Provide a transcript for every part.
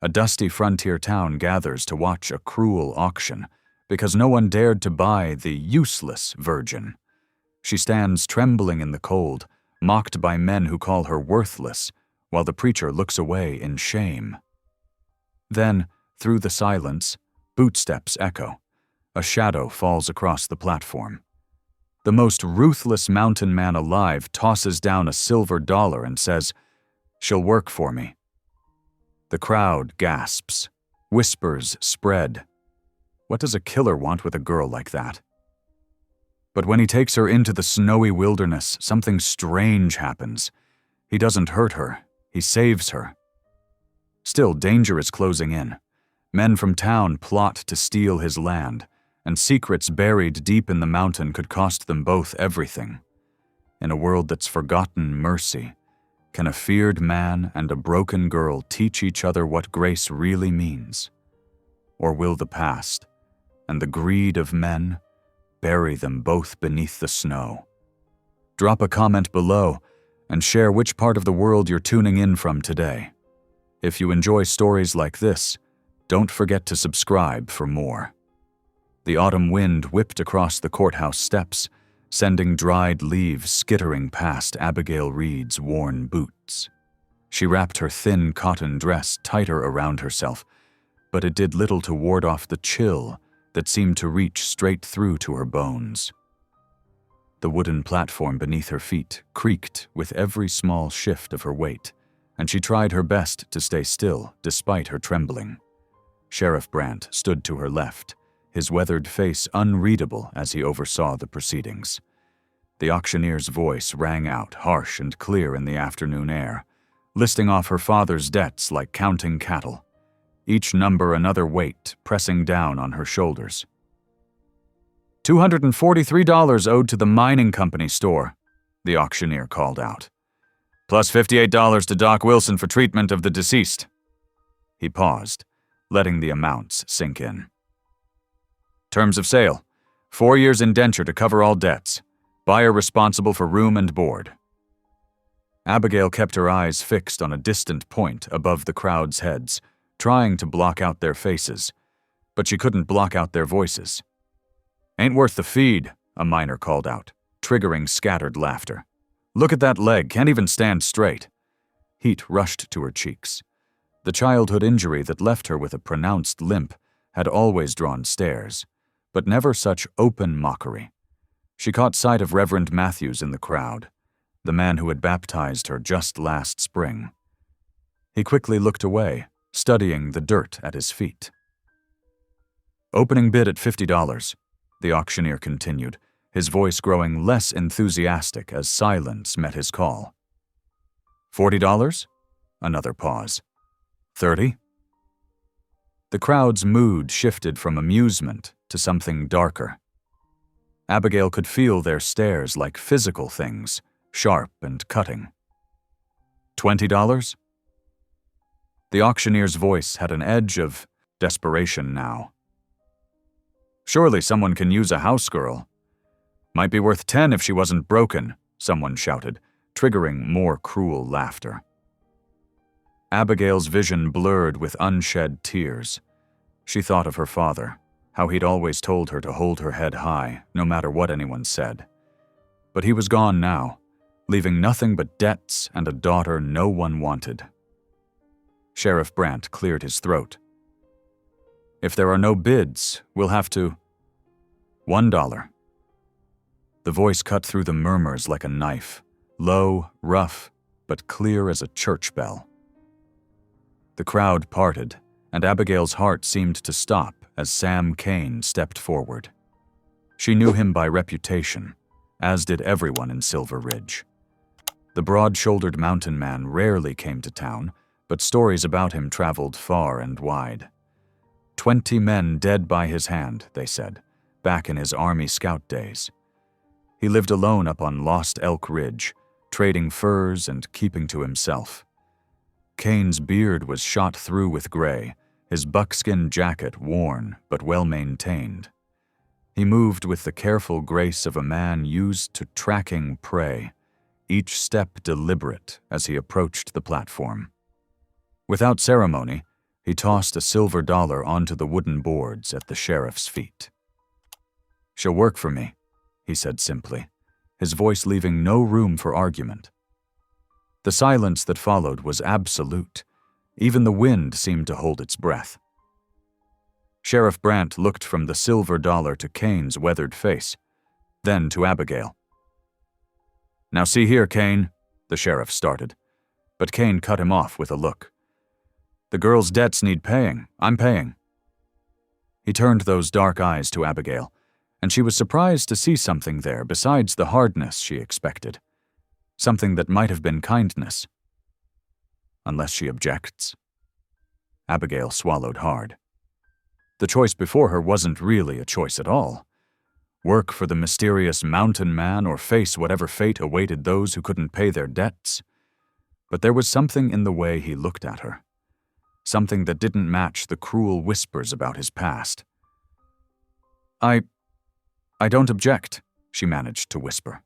A dusty frontier town gathers to watch a cruel auction because no one dared to buy the useless virgin. She stands trembling in the cold, mocked by men who call her worthless, while the preacher looks away in shame. Then, through the silence, bootsteps echo. A shadow falls across the platform. The most ruthless mountain man alive tosses down a silver dollar and says, "She'll work for me." The crowd gasps. Whispers spread. What does a killer want with a girl like that? But when he takes her into the snowy wilderness, something strange happens. He doesn't hurt her. He saves her. Still, danger is closing in. Men from town plot to steal his land, and secrets buried deep in the mountain could cost them both everything. In a world that's forgotten mercy, can a feared man and a broken girl teach each other what grace really means? Or will the past, and the greed of men, bury them both beneath the snow? Drop a comment below and share which part of the world you're tuning in from today. If you enjoy stories like this, don't forget to subscribe for more. The autumn wind whipped across the courthouse steps, sending dried leaves skittering past Abigail Reed's worn boots. She wrapped her thin cotton dress tighter around herself, but it did little to ward off the chill that seemed to reach straight through to her bones. The wooden platform beneath her feet creaked with every small shift of her weight, and she tried her best to stay still despite her trembling. Sheriff Brandt stood to her left, his weathered face unreadable as he oversaw the proceedings. The auctioneer's voice rang out harsh and clear in the afternoon air, listing off her father's debts like counting cattle, each number another weight pressing down on her shoulders. $243 owed to the mining company store, the auctioneer called out, plus $58 to Doc Wilson for treatment of the deceased. He paused, letting the amounts sink in. Terms of sale: 4 years indenture to cover all debts. Buyer responsible for room and board. Abigail kept her eyes fixed on a distant point above the crowd's heads, trying to block out their faces, but she couldn't block out their voices. "Ain't worth the feed," a miner called out, triggering scattered laughter. "Look at that leg, can't even stand straight." Heat rushed to her cheeks. The childhood injury that left her with a pronounced limp had always drawn stares, but never such open mockery. She caught sight of Reverend Matthews in the crowd, the man who had baptized her just last spring. He quickly looked away, studying the dirt at his feet. "Opening bid at $50, the auctioneer continued, his voice growing less enthusiastic as silence met his call. $40? Another pause. $30? The crowd's mood shifted from amusement to something darker. Abigail could feel their stares like physical things, sharp and cutting. $20? The auctioneer's voice had an edge of desperation now. "Surely someone can use a house girl. Might be worth 10 if she wasn't broken," someone shouted, triggering more cruel laughter. Abigail's vision blurred with unshed tears. She thought of her father, how he'd always told her to hold her head high, no matter what anyone said. But he was gone now, leaving nothing but debts and a daughter no one wanted. Sheriff Brandt cleared his throat. "If there are no bids, we'll have to..." $1. The voice cut through the murmurs like a knife, low, rough, but clear as a church bell. The crowd parted, and Abigail's heart seemed to stop as Sam Kane stepped forward. She knew him by reputation, as did everyone in Silver Ridge. The broad-shouldered mountain man rarely came to town, but stories about him traveled far and wide. 20 men dead by his hand, they said, back in his Army Scout days. He lived alone up on Lost Elk Ridge, trading furs and keeping to himself. Kane's beard was shot through with gray, his buckskin jacket worn but well-maintained. He moved with the careful grace of a man used to tracking prey, each step deliberate as he approached the platform. Without ceremony, He tossed a silver dollar onto the wooden boards at the sheriff's feet. "She'll work for me," he said simply, his voice leaving no room for argument. The silence that followed was absolute. Even the wind seemed to hold its breath. Sheriff Brandt looked from the silver dollar to Kane's weathered face, then to Abigail. "Now see here, Kane," the sheriff started, but Kane cut him off with a look. "The girl's debts need paying. I'm paying." He turned those dark eyes to Abigail, and she was surprised to see something there besides the hardness she expected. Something that might have been kindness. Unless she objects. Abigail swallowed hard. The choice before her wasn't really a choice at all. Work for the mysterious mountain man or face whatever fate awaited those who couldn't pay their debts. But there was something in the way he looked at her. Something that didn't match the cruel whispers about his past. I don't object," she managed to whisper.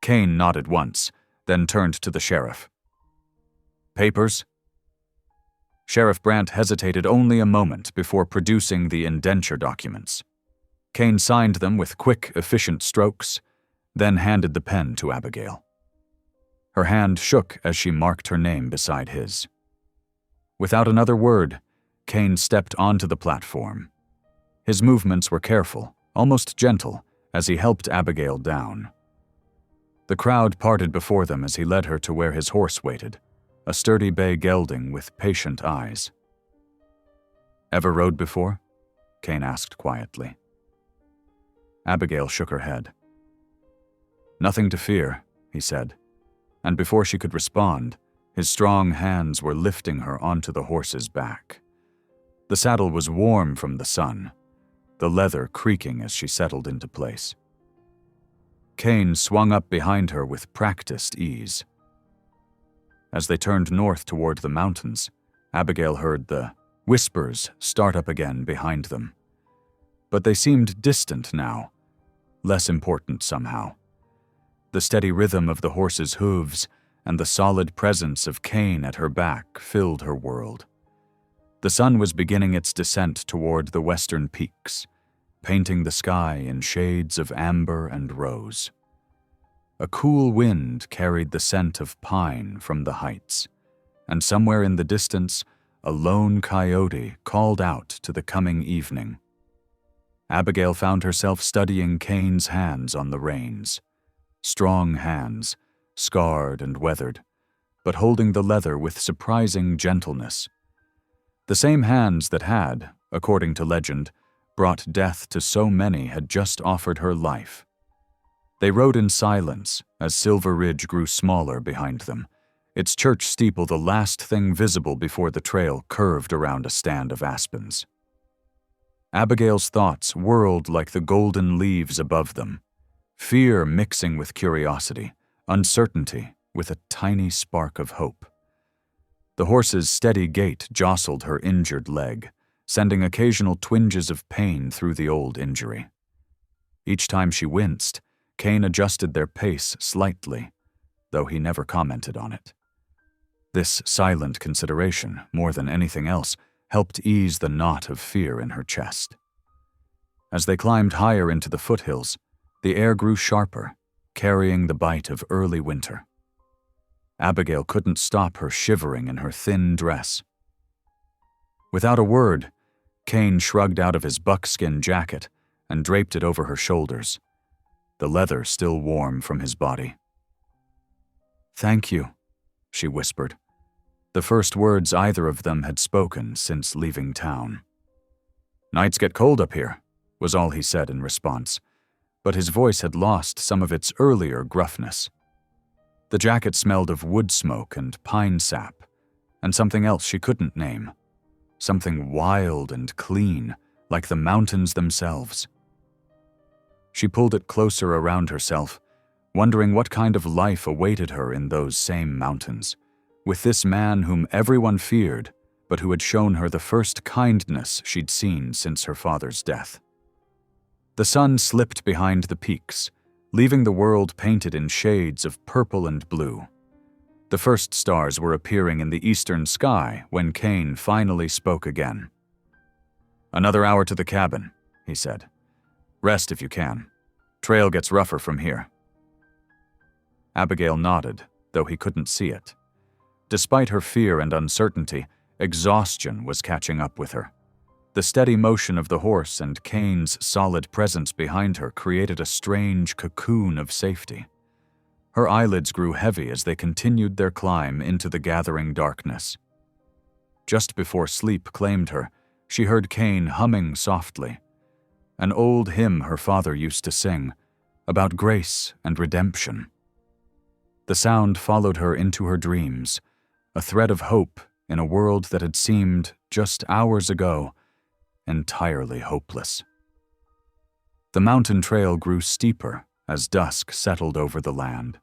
Kane nodded once, then turned to the sheriff. "Papers?" Sheriff Brandt hesitated only a moment before producing the indenture documents. Kane signed them with quick, efficient strokes, then handed the pen to Abigail. Her hand shook as she marked her name beside his. Without another word, Kane stepped onto the platform. His movements were careful, almost gentle, as he helped Abigail down. The crowd parted before them as he led her to where his horse waited, a sturdy bay gelding with patient eyes. "Ever rode before?" Kane asked quietly. Abigail shook her head. "Nothing to fear," he said, and before she could respond, his strong hands were lifting her onto the horse's back. The saddle was warm from the sun, the leather creaking as she settled into place. Kane swung up behind her with practiced ease. As they turned north toward the mountains, Abigail heard the whispers start up again behind them. But they seemed distant now, less important somehow. The steady rhythm of the horse's hooves and the solid presence of Kane at her back filled her world. The sun was beginning its descent toward the western peaks, painting the sky in shades of amber and rose. A cool wind carried the scent of pine from the heights, and somewhere in the distance, a lone coyote called out to the coming evening. Abigail found herself studying Kane's hands on the reins. Strong hands, scarred and weathered, but holding the leather with surprising gentleness. The same hands that had, according to legend, brought death to so many had just offered her life. They rode in silence as Silver Ridge grew smaller behind them, its church steeple the last thing visible before the trail curved around a stand of aspens. Abigail's thoughts whirled like the golden leaves above them, fear mixing with curiosity, uncertainty with a tiny spark of hope. The horse's steady gait jostled her injured leg, sending occasional twinges of pain through the old injury. Each time she winced, Kane adjusted their pace slightly, though he never commented on it. This silent consideration, more than anything else, helped ease the knot of fear in her chest. As they climbed higher into the foothills, the air grew sharper, carrying the bite of early winter. Abigail couldn't stop her shivering in her thin dress. Without a word, Kane shrugged out of his buckskin jacket and draped it over her shoulders, the leather still warm from his body. "Thank you," she whispered, the first words either of them had spoken since leaving town. "Nights get cold up here," was all he said in response, but his voice had lost some of its earlier gruffness. The jacket smelled of wood smoke and pine sap, and something else she couldn't name. Something wild and clean, like the mountains themselves. She pulled it closer around herself, wondering what kind of life awaited her in those same mountains, with this man whom everyone feared, but who had shown her the first kindness she'd seen since her father's death. The sun slipped behind the peaks, leaving the world painted in shades of purple and blue. The first stars were appearing in the eastern sky when Kane finally spoke again. "Another hour to the cabin," he said. "Rest if you can. Trail gets rougher from here." Abigail nodded, though he couldn't see it. Despite her fear and uncertainty, exhaustion was catching up with her. The steady motion of the horse and Kane's solid presence behind her created a strange cocoon of safety. Her eyelids grew heavy as they continued their climb into the gathering darkness. Just before sleep claimed her, she heard Kane humming softly, an old hymn her father used to sing, about grace and redemption. The sound followed her into her dreams, a thread of hope in a world that had seemed, just hours ago, entirely hopeless. The mountain trail grew steeper as dusk settled over the land.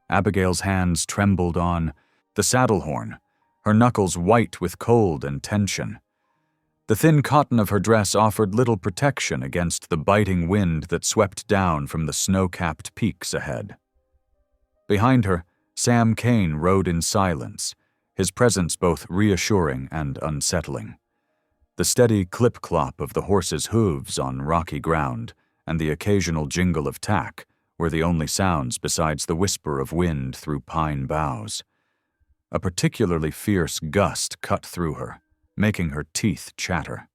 Abigail's hands trembled on the saddle horn, her knuckles white with cold and tension. The thin cotton of her dress offered little protection against the biting wind that swept down from the snow-capped peaks ahead. Behind her, Sam Kane rode in silence, his presence both reassuring and unsettling. The steady clip-clop of the horse's hooves on rocky ground and the occasional jingle of tack were the only sounds besides the whisper of wind through pine boughs. A particularly fierce gust cut through her, making her teeth chatter.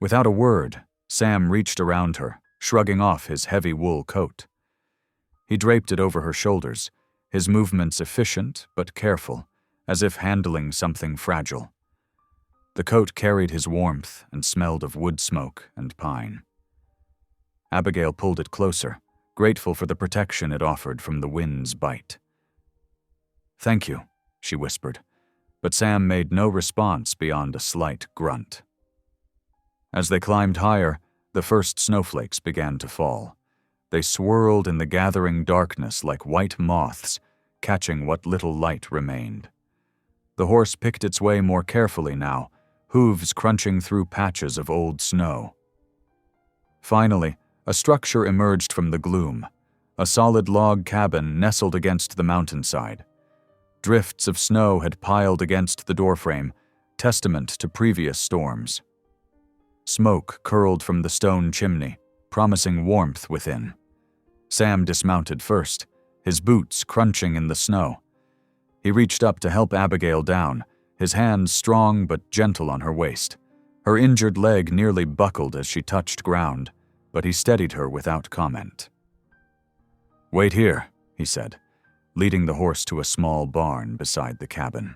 Without a word, Sam reached around her, shrugging off his heavy wool coat. He draped it over her shoulders, his movements efficient but careful, as if handling something fragile. The coat carried his warmth and smelled of wood smoke and pine. Abigail pulled it closer, grateful for the protection it offered from the wind's bite. "Thank you," she whispered, but Sam made no response beyond a slight grunt. As they climbed higher, the first snowflakes began to fall. They swirled in the gathering darkness like white moths, catching what little light remained. The horse picked its way more carefully now, hooves crunching through patches of old snow. Finally, a structure emerged from the gloom, a solid log cabin nestled against the mountainside. Drifts of snow had piled against the doorframe, testament to previous storms. Smoke curled from the stone chimney, promising warmth within. Sam dismounted first, his boots crunching in the snow. He reached up to help Abigail down, his hands strong but gentle on her waist. Her injured leg nearly buckled as she touched ground, but he steadied her without comment. "Wait here," he said, leading the horse to a small barn beside the cabin.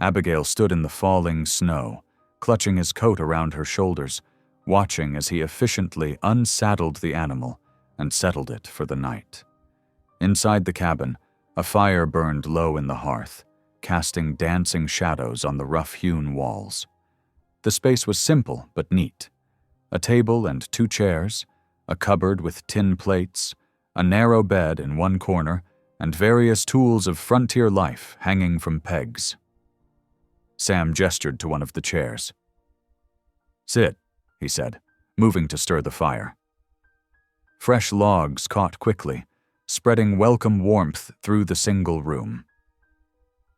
Abigail stood in the falling snow, clutching his coat around her shoulders, watching as he efficiently unsaddled the animal and settled it for the night. Inside the cabin, a fire burned low in the hearth, casting dancing shadows on the rough-hewn walls. The space was simple but neat. A table and 2 chairs, a cupboard with tin plates, a narrow bed in one corner, and various tools of frontier life hanging from pegs. Sam gestured to one of the chairs. "Sit," he said, moving to stir the fire. Fresh logs caught quickly, spreading welcome warmth through the single room.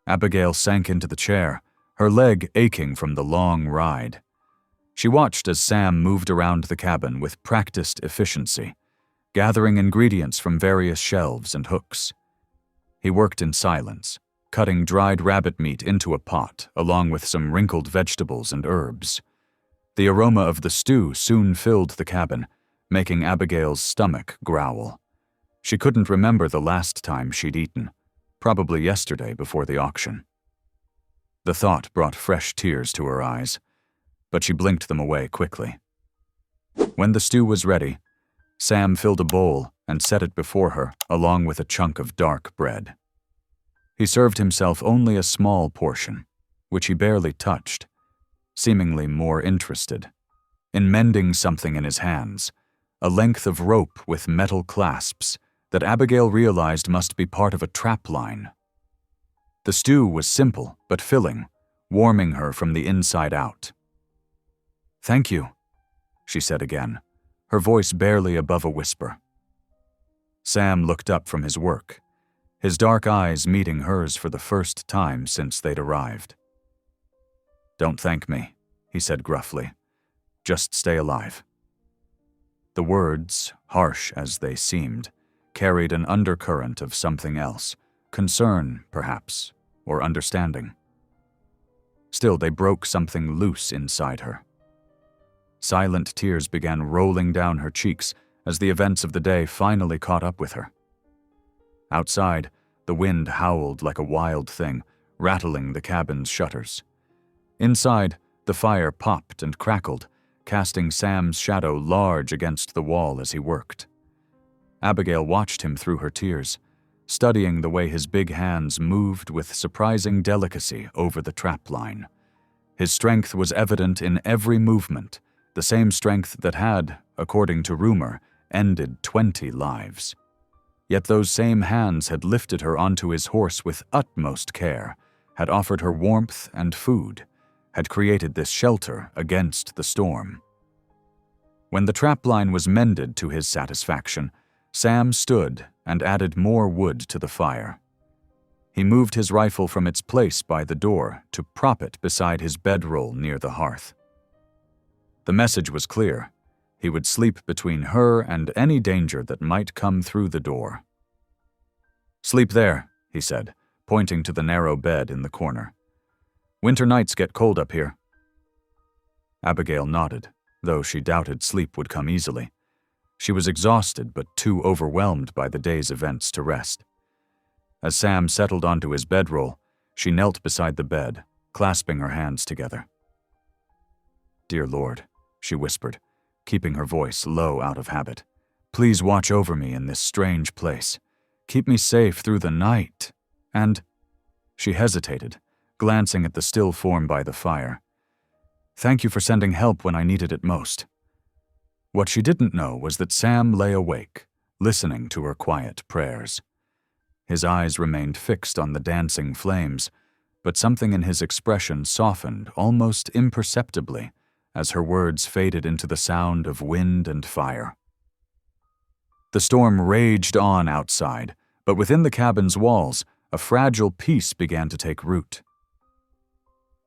Abigail sank into the chair, her leg aching from the long ride. She watched as Sam moved around the cabin with practiced efficiency, gathering ingredients from various shelves and hooks. He worked in silence, cutting dried rabbit meat into a pot along with some wrinkled vegetables and herbs. The aroma of the stew soon filled the cabin, making Abigail's stomach growl. She couldn't remember the last time she'd eaten, probably yesterday before the auction. The thought brought fresh tears to her eyes, but she blinked them away quickly. When the stew was ready, Sam filled a bowl and set it before her along with a chunk of dark bread. He served himself only a small portion, which he barely touched, seemingly more interested in mending something in his hands, a length of rope with metal clasps that Abigail realized must be part of a trap line. The stew was simple but filling, warming her from the inside out. "Thank you," she said again, her voice barely above a whisper. Sam looked up from his work. his dark eyes meeting hers for the first time since they'd arrived. "Don't thank me," he said gruffly. "Just stay alive." The words, harsh as they seemed, carried an undercurrent of something else, concern, perhaps, or understanding. Still, they broke something loose inside her. Silent tears began rolling down her cheeks as the events of the day finally caught up with her. Outside, the wind howled like a wild thing, rattling the cabin's shutters. Inside, the fire popped and crackled, casting Sam's shadow large against the wall as he worked. Abigail watched him through her tears, studying the way his big hands moved with surprising delicacy over the trap line. His strength was evident in every movement, the same strength that had, according to rumor, ended 20 lives. Yet those same hands had lifted her onto his horse with utmost care, had offered her warmth and food, had created this shelter against the storm. When the trapline was mended to his satisfaction, Sam stood and added more wood to the fire. He moved his rifle from its place by the door to prop it beside his bedroll near the hearth. The message was clear. He would sleep between her and any danger that might come through the door. "Sleep there," he said, pointing to the narrow bed in the corner. "Winter nights get cold up here." Abigail nodded, though she doubted sleep would come easily. She was exhausted but too overwhelmed by the day's events to rest. As Sam settled onto his bedroll, she knelt beside the bed, clasping her hands together. "Dear Lord," she whispered, keeping her voice low out of habit, "please watch over me in this strange place. Keep me safe through the night. And—" She hesitated, glancing at the still form by the fire. "Thank you for sending help when I needed it most." What she didn't know was that Sam lay awake, listening to her quiet prayers. His eyes remained fixed on the dancing flames, but something in his expression softened almost imperceptibly as her words faded into the sound of wind and fire. The storm raged on outside, but within the cabin's walls, a fragile peace began to take root.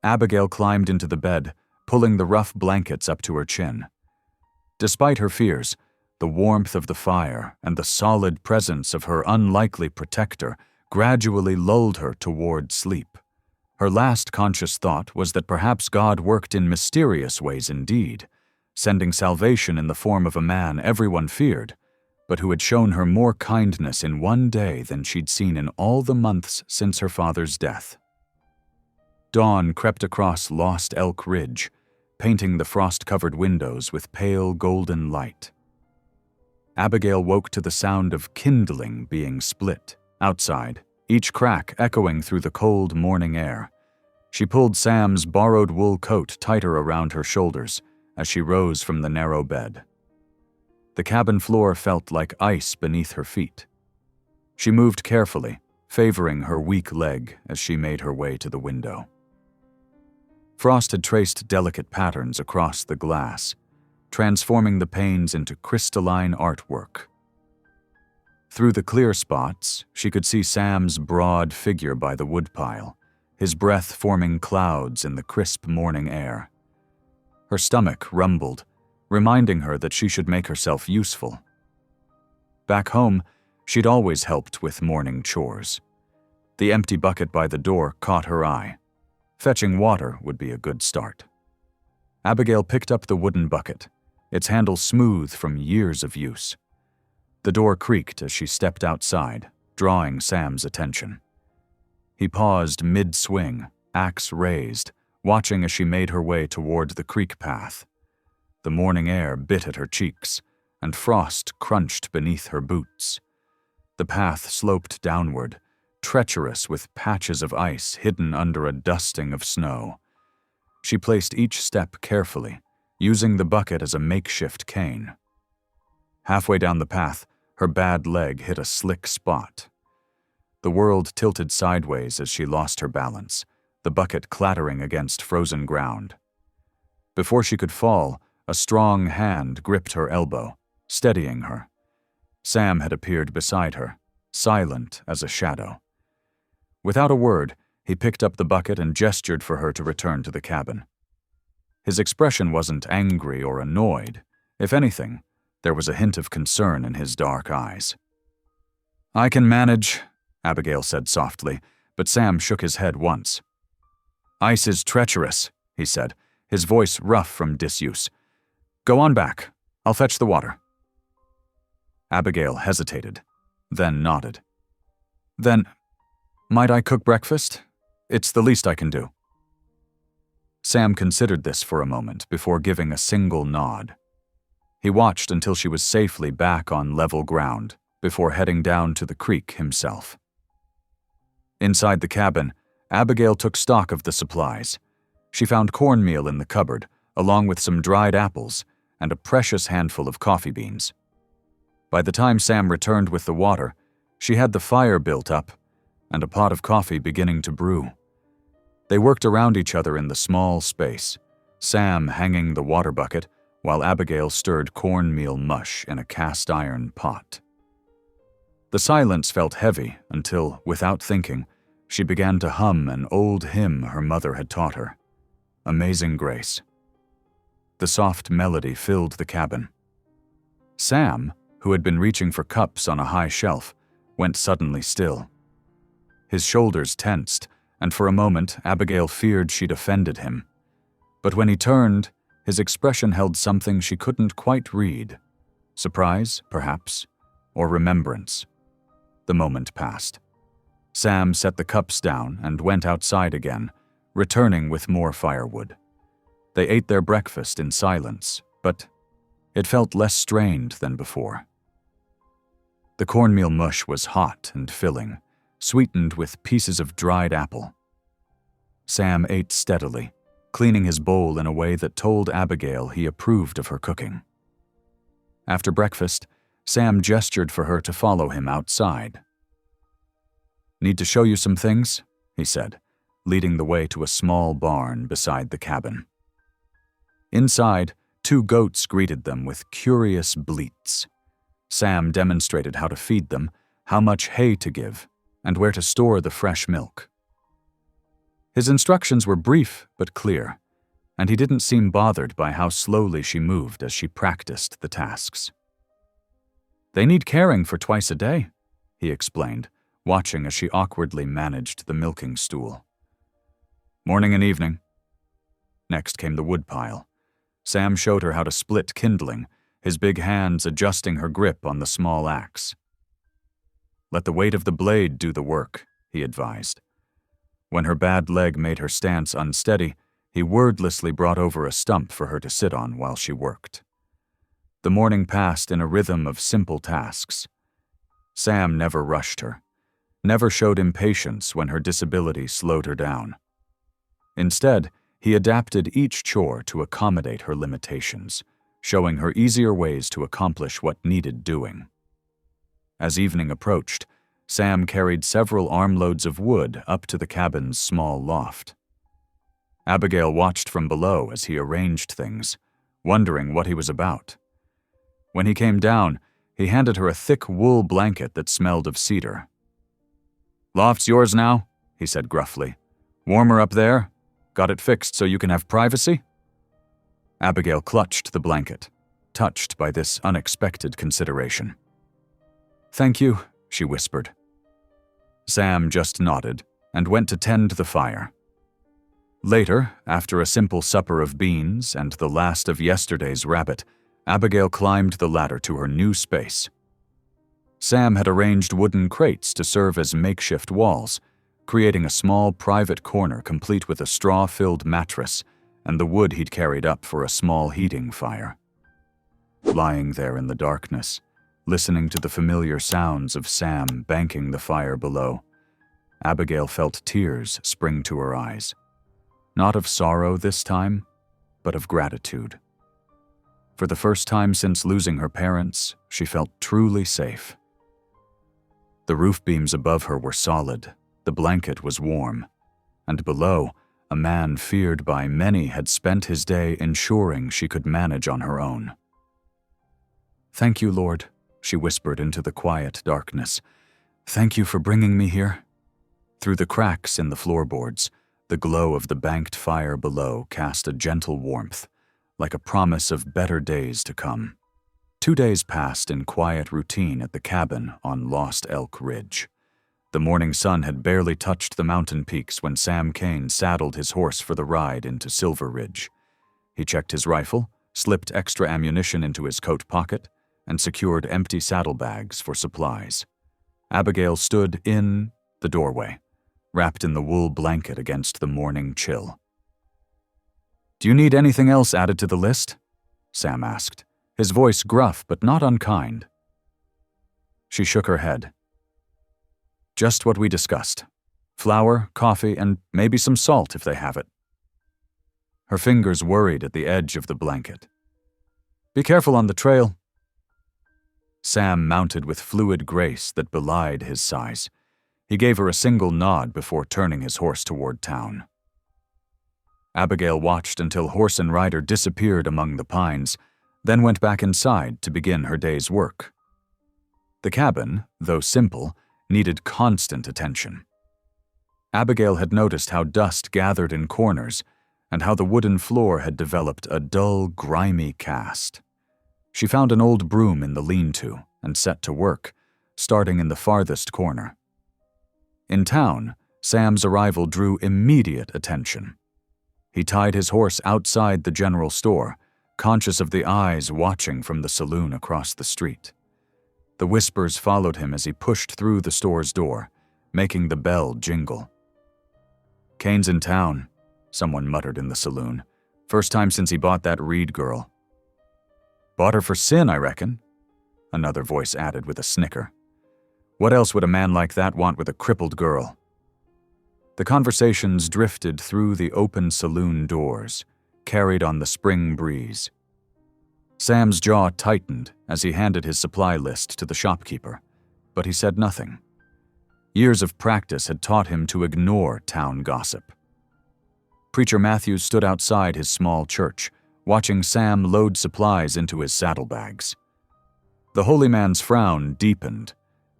Abigail climbed into the bed, pulling the rough blankets up to her chin. Despite her fears, the warmth of the fire and the solid presence of her unlikely protector gradually lulled her toward sleep. Her last conscious thought was that perhaps God worked in mysterious ways indeed, sending salvation in the form of a man everyone feared, but who had shown her more kindness in one day than she'd seen in all the months since her father's death. Dawn crept across Lost Elk Ridge, painting the frost-covered windows with pale golden light. Abigail woke to the sound of kindling being split outside, each crack echoing through the cold morning air. She pulled Sam's borrowed wool coat tighter around her shoulders as she rose from the narrow bed. The cabin floor felt like ice beneath her feet. She moved carefully, favoring her weak leg as she made her way to the window. Frost had traced delicate patterns across the glass, transforming the panes into crystalline artwork. Through the clear spots, she could see Sam's broad figure by the woodpile, his breath forming clouds in the crisp morning air. Her stomach rumbled, reminding her that she should make herself useful. Back home, she'd always helped with morning chores. The empty bucket by the door caught her eye. Fetching water would be a good start. Abigail picked up the wooden bucket, its handle smooth from years of use. The door creaked as she stepped outside, drawing Sam's attention. He paused mid-swing, axe raised, watching as she made her way toward the creek path. The morning air bit at her cheeks, and frost crunched beneath her boots. The path sloped downward, treacherous with patches of ice hidden under a dusting of snow. She placed each step carefully, using the bucket as a makeshift cane. Halfway down the path, her bad leg hit a slick spot. The world tilted sideways as she lost her balance, the bucket clattering against frozen ground. Before she could fall, a strong hand gripped her elbow, steadying her. Sam had appeared beside her, silent as a shadow. Without a word, he picked up the bucket and gestured for her to return to the cabin. His expression wasn't angry or annoyed. If anything, there was a hint of concern in his dark eyes. "I can manage," Abigail said softly, but Sam shook his head once. "Ice is treacherous," he said, his voice rough from disuse. "Go on back. I'll fetch the water." Abigail hesitated, then nodded. "Then, might I cook breakfast? It's the least I can do." Sam considered this for a moment before giving a single nod. He watched until she was safely back on level ground before heading down to the creek himself. Inside the cabin, Abigail took stock of the supplies. She found cornmeal in the cupboard, along with some dried apples and a precious handful of coffee beans. By the time Sam returned with the water, she had the fire built up and a pot of coffee beginning to brew. They worked around each other in the small space, Sam hanging the water bucket while Abigail stirred cornmeal mush in a cast-iron pot. The silence felt heavy until, without thinking, she began to hum an old hymn her mother had taught her, Amazing Grace. The soft melody filled the cabin. Sam, who had been reaching for cups on a high shelf, went suddenly still. His shoulders tensed, and for a moment Abigail feared she'd offended him. But when he turned, his expression held something she couldn't quite read. Surprise, perhaps, or remembrance. The moment passed. Sam set the cups down and went outside again, returning with more firewood. They ate their breakfast in silence, but it felt less strained than before. The cornmeal mush was hot and filling, sweetened with pieces of dried apple. Sam ate steadily, cleaning his bowl in a way that told Abigail he approved of her cooking. After breakfast, Sam gestured for her to follow him outside. "Need to show you some things," he said, leading the way to a small barn beside the cabin. Inside, 2 goats greeted them with curious bleats. Sam demonstrated how to feed them, how much hay to give, and where to store the fresh milk. His instructions were brief but clear, and he didn't seem bothered by how slowly she moved as she practiced the tasks. "They need caring for twice a day," he explained, watching as she awkwardly managed the milking stool. "Morning and evening." Next came the woodpile. Sam showed her how to split kindling, his big hands adjusting her grip on the small axe. "Let the weight of the blade do the work," he advised. When her bad leg made her stance unsteady, he wordlessly brought over a stump for her to sit on while she worked. The morning passed in a rhythm of simple tasks. Sam never rushed her, never showed impatience when her disability slowed her down. Instead, he adapted each chore to accommodate her limitations, showing her easier ways to accomplish what needed doing. As evening approached, Sam carried several armloads of wood up to the cabin's small loft. Abigail watched from below as he arranged things, wondering what he was about. When he came down, he handed her a thick wool blanket that smelled of cedar. "Loft's yours now," he said gruffly. "Warmer up there? Got it fixed so you can have privacy?" Abigail clutched the blanket, touched by this unexpected consideration. "Thank you," she whispered. Sam just nodded and went to tend the fire. Later, after a simple supper of beans and the last of yesterday's rabbit, Abigail climbed the ladder to her new space. Sam had arranged wooden crates to serve as makeshift walls, creating a small private corner complete with a straw-filled mattress and the wood he'd carried up for a small heating fire. Lying there in the darkness, listening to the familiar sounds of Sam banking the fire below, Abigail felt tears spring to her eyes. Not of sorrow this time, but of gratitude. For the first time since losing her parents, she felt truly safe. The roof beams above her were solid, the blanket was warm, and below, a man feared by many had spent his day ensuring she could manage on her own. "Thank you, Lord," she whispered into the quiet darkness. "Thank you for bringing me here." Through the cracks in the floorboards, the glow of the banked fire below cast a gentle warmth, like a promise of better days to come. 2 days passed in quiet routine at the cabin on Lost Elk Ridge. The morning sun had barely touched the mountain peaks when Sam Kane saddled his horse for the ride into Silver Ridge. He checked his rifle, slipped extra ammunition into his coat pocket, and secured empty saddlebags for supplies. Abigail stood in the doorway, wrapped in the wool blanket against the morning chill. "Do you need anything else added to the list?" Sam asked, his voice gruff but not unkind. She shook her head. "Just what we discussed. Flour, coffee, and maybe some salt if they have it." Her fingers worried at the edge of the blanket. "Be careful on the trail." Sam mounted with fluid grace that belied his size. He gave her a single nod before turning his horse toward town. Abigail watched until horse and rider disappeared among the pines, then went back inside to begin her day's work. The cabin, though simple, needed constant attention. Abigail had noticed how dust gathered in corners and how the wooden floor had developed a dull, grimy cast. She found an old broom in the lean-to and set to work, starting in the farthest corner. In town, Sam's arrival drew immediate attention. He tied his horse outside the general store, conscious of the eyes watching from the saloon across the street. The whispers followed him as he pushed through the store's door, making the bell jingle. "Kane's in town," someone muttered in the saloon. "First time since he bought that Reed girl." "Bought her for sin, I reckon," another voice added with a snicker. "What else would a man like that want with a crippled girl?" The conversations drifted through the open saloon doors, carried on the spring breeze. Sam's jaw tightened as he handed his supply list to the shopkeeper, but he said nothing. Years of practice had taught him to ignore town gossip. Preacher Matthews stood outside his small church, watching Sam load supplies into his saddlebags. The holy man's frown deepened,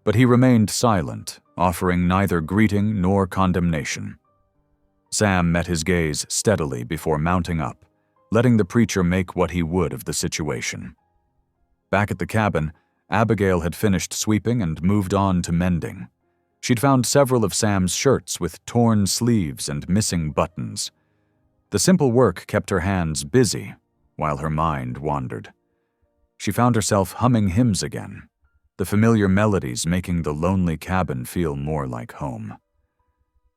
but he remained silent, offering neither greeting nor condemnation. Sam met his gaze steadily before mounting up, letting the preacher make what he would of the situation. Back at the cabin, Abigail had finished sweeping and moved on to mending. She'd found several of Sam's shirts with torn sleeves and missing buttons. The simple work kept her hands busy, while her mind wandered. She found herself humming hymns again, the familiar melodies making the lonely cabin feel more like home.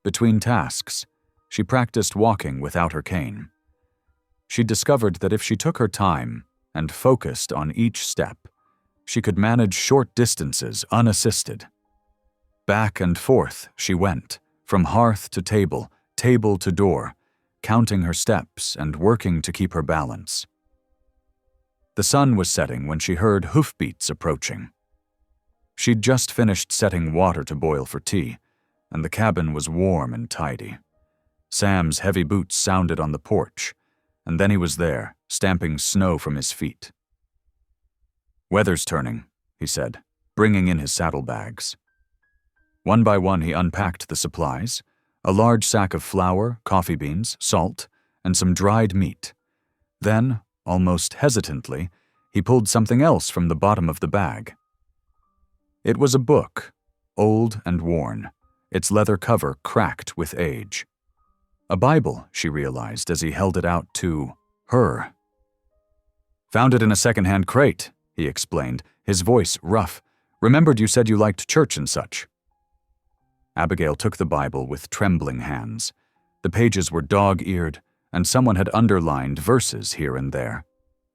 Between tasks, she practiced walking without her cane. She discovered that if she took her time and focused on each step, she could manage short distances unassisted. Back and forth she went, from hearth to table, table to door, counting her steps and working to keep her balance. The sun was setting when she heard hoofbeats approaching. She'd just finished setting water to boil for tea, and the cabin was warm and tidy. Sam's heavy boots sounded on the porch, and then he was there, stamping snow from his feet. "Weather's turning," he said, bringing in his saddlebags. One by one he unpacked the supplies, a large sack of flour, coffee beans, salt, and some dried meat. Then, almost hesitantly, he pulled something else from the bottom of the bag. It was a book, old and worn, its leather cover cracked with age. A Bible, she realized as he held it out to her. "Found it in a second-hand crate," he explained, his voice rough. "Remembered you said you liked church and such." Abigail took the Bible with trembling hands. The pages were dog-eared, and someone had underlined verses here and there,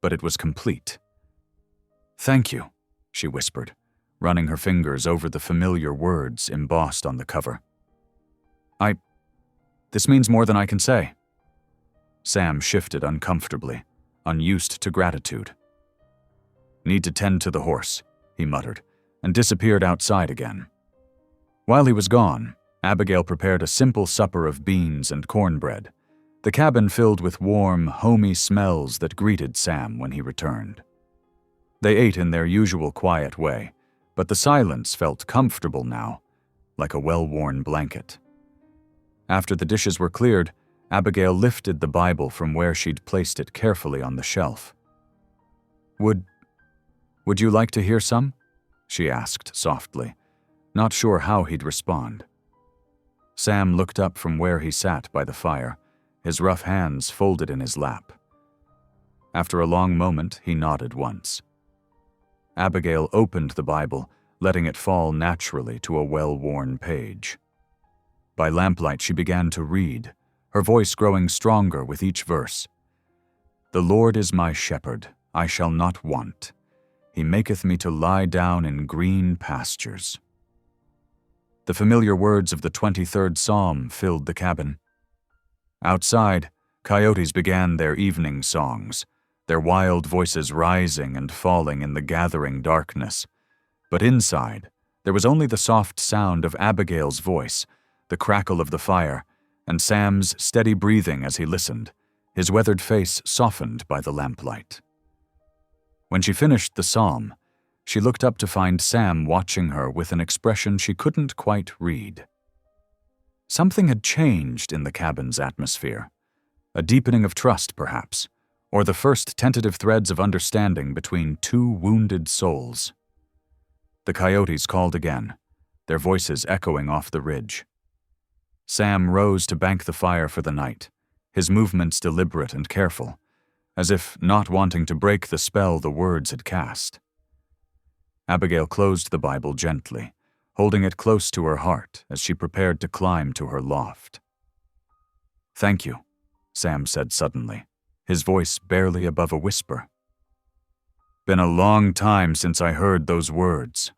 but it was complete. "Thank you," she whispered, running her fingers over the familiar words embossed on the cover. This means more than I can say." Sam shifted uncomfortably, unused to gratitude. "Need to tend to the horse," he muttered, and disappeared outside again. While he was gone, Abigail prepared a simple supper of beans and cornbread, the cabin filled with warm, homey smells that greeted Sam when he returned. They ate in their usual quiet way, but the silence felt comfortable now, like a well-worn blanket. After the dishes were cleared, Abigail lifted the Bible from where she'd placed it carefully on the shelf. Would you like to hear some?" she asked softly, not sure how he'd respond. Sam looked up from where he sat by the fire, his rough hands folded in his lap. After a long moment, he nodded once. Abigail opened the Bible, letting it fall naturally to a well-worn page. By lamplight, she began to read, her voice growing stronger with each verse. "The Lord is my shepherd, I shall not want. He maketh me to lie down in green pastures." The familiar words of the 23rd Psalm filled the cabin. Outside, coyotes began their evening songs, their wild voices rising and falling in the gathering darkness. But inside, there was only the soft sound of Abigail's voice, the crackle of the fire, and Sam's steady breathing as he listened, his weathered face softened by the lamplight. When she finished the psalm, she looked up to find Sam watching her with an expression she couldn't quite read. Something had changed in the cabin's atmosphere. A deepening of trust, perhaps, or the first tentative threads of understanding between two wounded souls. The coyotes called again, their voices echoing off the ridge. Sam rose to bank the fire for the night, his movements deliberate and careful, as if not wanting to break the spell the words had cast. Abigail closed the Bible gently, holding it close to her heart as she prepared to climb to her loft. "Thank you," Sam said suddenly, his voice barely above a whisper. "Been a long time since I heard those words."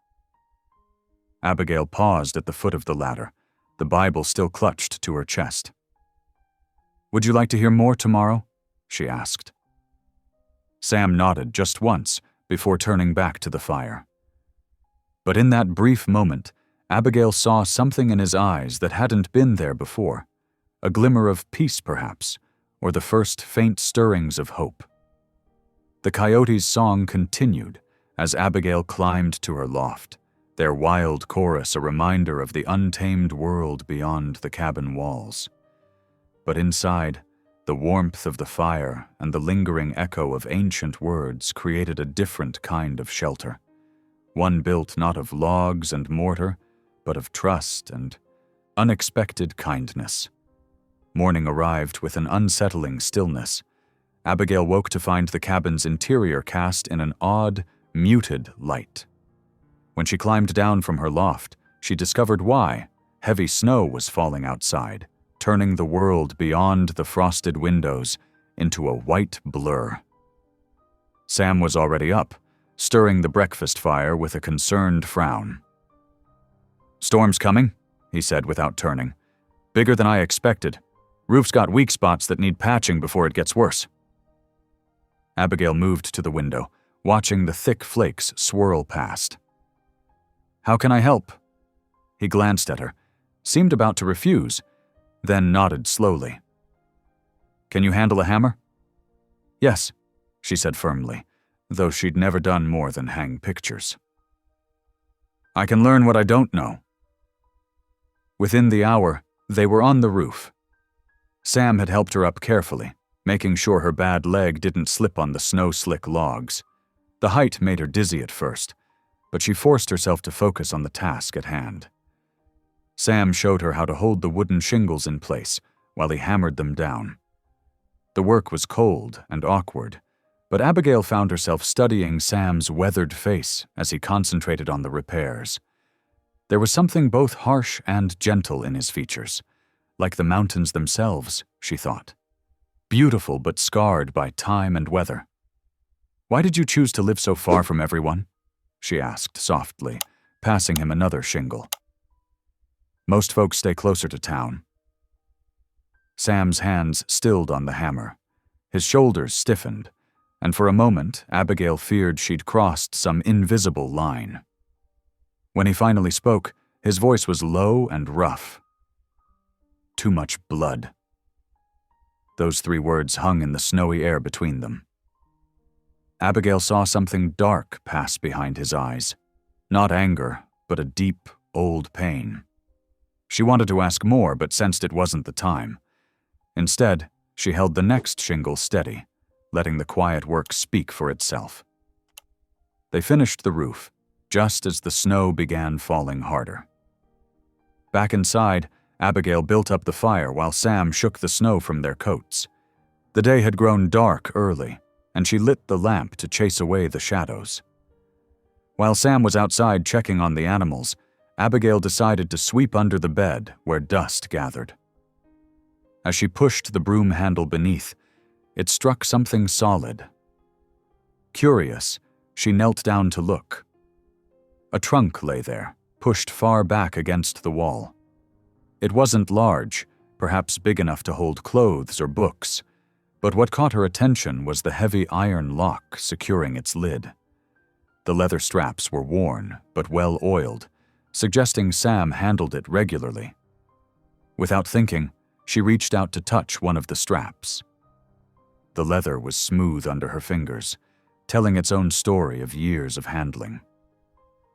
Abigail paused at the foot of the ladder, the Bible still clutched to her chest. "Would you like to hear more tomorrow?" she asked. Sam nodded just once before turning back to the fire. But in that brief moment, Abigail saw something in his eyes that hadn't been there before, a glimmer of peace perhaps, or the first faint stirrings of hope. The coyotes' song continued as Abigail climbed to her loft, their wild chorus a reminder of the untamed world beyond the cabin walls. But inside, the warmth of the fire and the lingering echo of ancient words created a different kind of shelter, one built not of logs and mortar, but of trust and unexpected kindness. Morning arrived with an unsettling stillness. Abigail woke to find the cabin's interior cast in an odd, muted light. When she climbed down from her loft, she discovered why. Heavy snow was falling outside, turning the world beyond the frosted windows into a white blur. Sam was already up, stirring the breakfast fire with a concerned frown. "Storm's coming," he said without turning. "Bigger than I expected. Roof's got weak spots that need patching before it gets worse." Abigail moved to the window, watching the thick flakes swirl past. "How can I help?" He glanced at her, seemed about to refuse, then nodded slowly. "Can you handle a hammer?" "Yes," she said firmly, though she'd never done more than hang pictures. "I can learn what I don't know." Within the hour, they were on the roof. Sam had helped her up carefully, making sure her bad leg didn't slip on the snow-slick logs. The height made her dizzy at first, but she forced herself to focus on the task at hand. Sam showed her how to hold the wooden shingles in place while he hammered them down. The work was cold and awkward, but Abigail found herself studying Sam's weathered face as he concentrated on the repairs. There was something both harsh and gentle in his features, like the mountains themselves, she thought. Beautiful but scarred by time and weather. "Why did you choose to live so far from everyone?" she asked softly, passing him another shingle. "Most folks stay closer to town." Sam's hands stilled on the hammer. His shoulders stiffened, and for a moment Abigail feared she'd crossed some invisible line. When he finally spoke, his voice was low and rough. "Too much blood." Those 3 words hung in the snowy air between them. Abigail saw something dark pass behind his eyes. Not anger, but a deep, old pain. She wanted to ask more, but sensed it wasn't the time. Instead, she held the next shingle steady, letting the quiet work speak for itself. They finished the roof, just as the snow began falling harder. Back inside, Abigail built up the fire while Sam shook the snow from their coats. The day had grown dark early, and she lit the lamp to chase away the shadows. While Sam was outside checking on the animals, Abigail decided to sweep under the bed where dust gathered. As she pushed the broom handle beneath, it struck something solid. Curious, she knelt down to look. A trunk lay there, pushed far back against the wall. It wasn't large, perhaps big enough to hold clothes or books, but what caught her attention was the heavy iron lock securing its lid. The leather straps were worn, but well oiled, suggesting Sam handled it regularly. Without thinking, she reached out to touch one of the straps. The leather was smooth under her fingers, telling its own story of years of handling.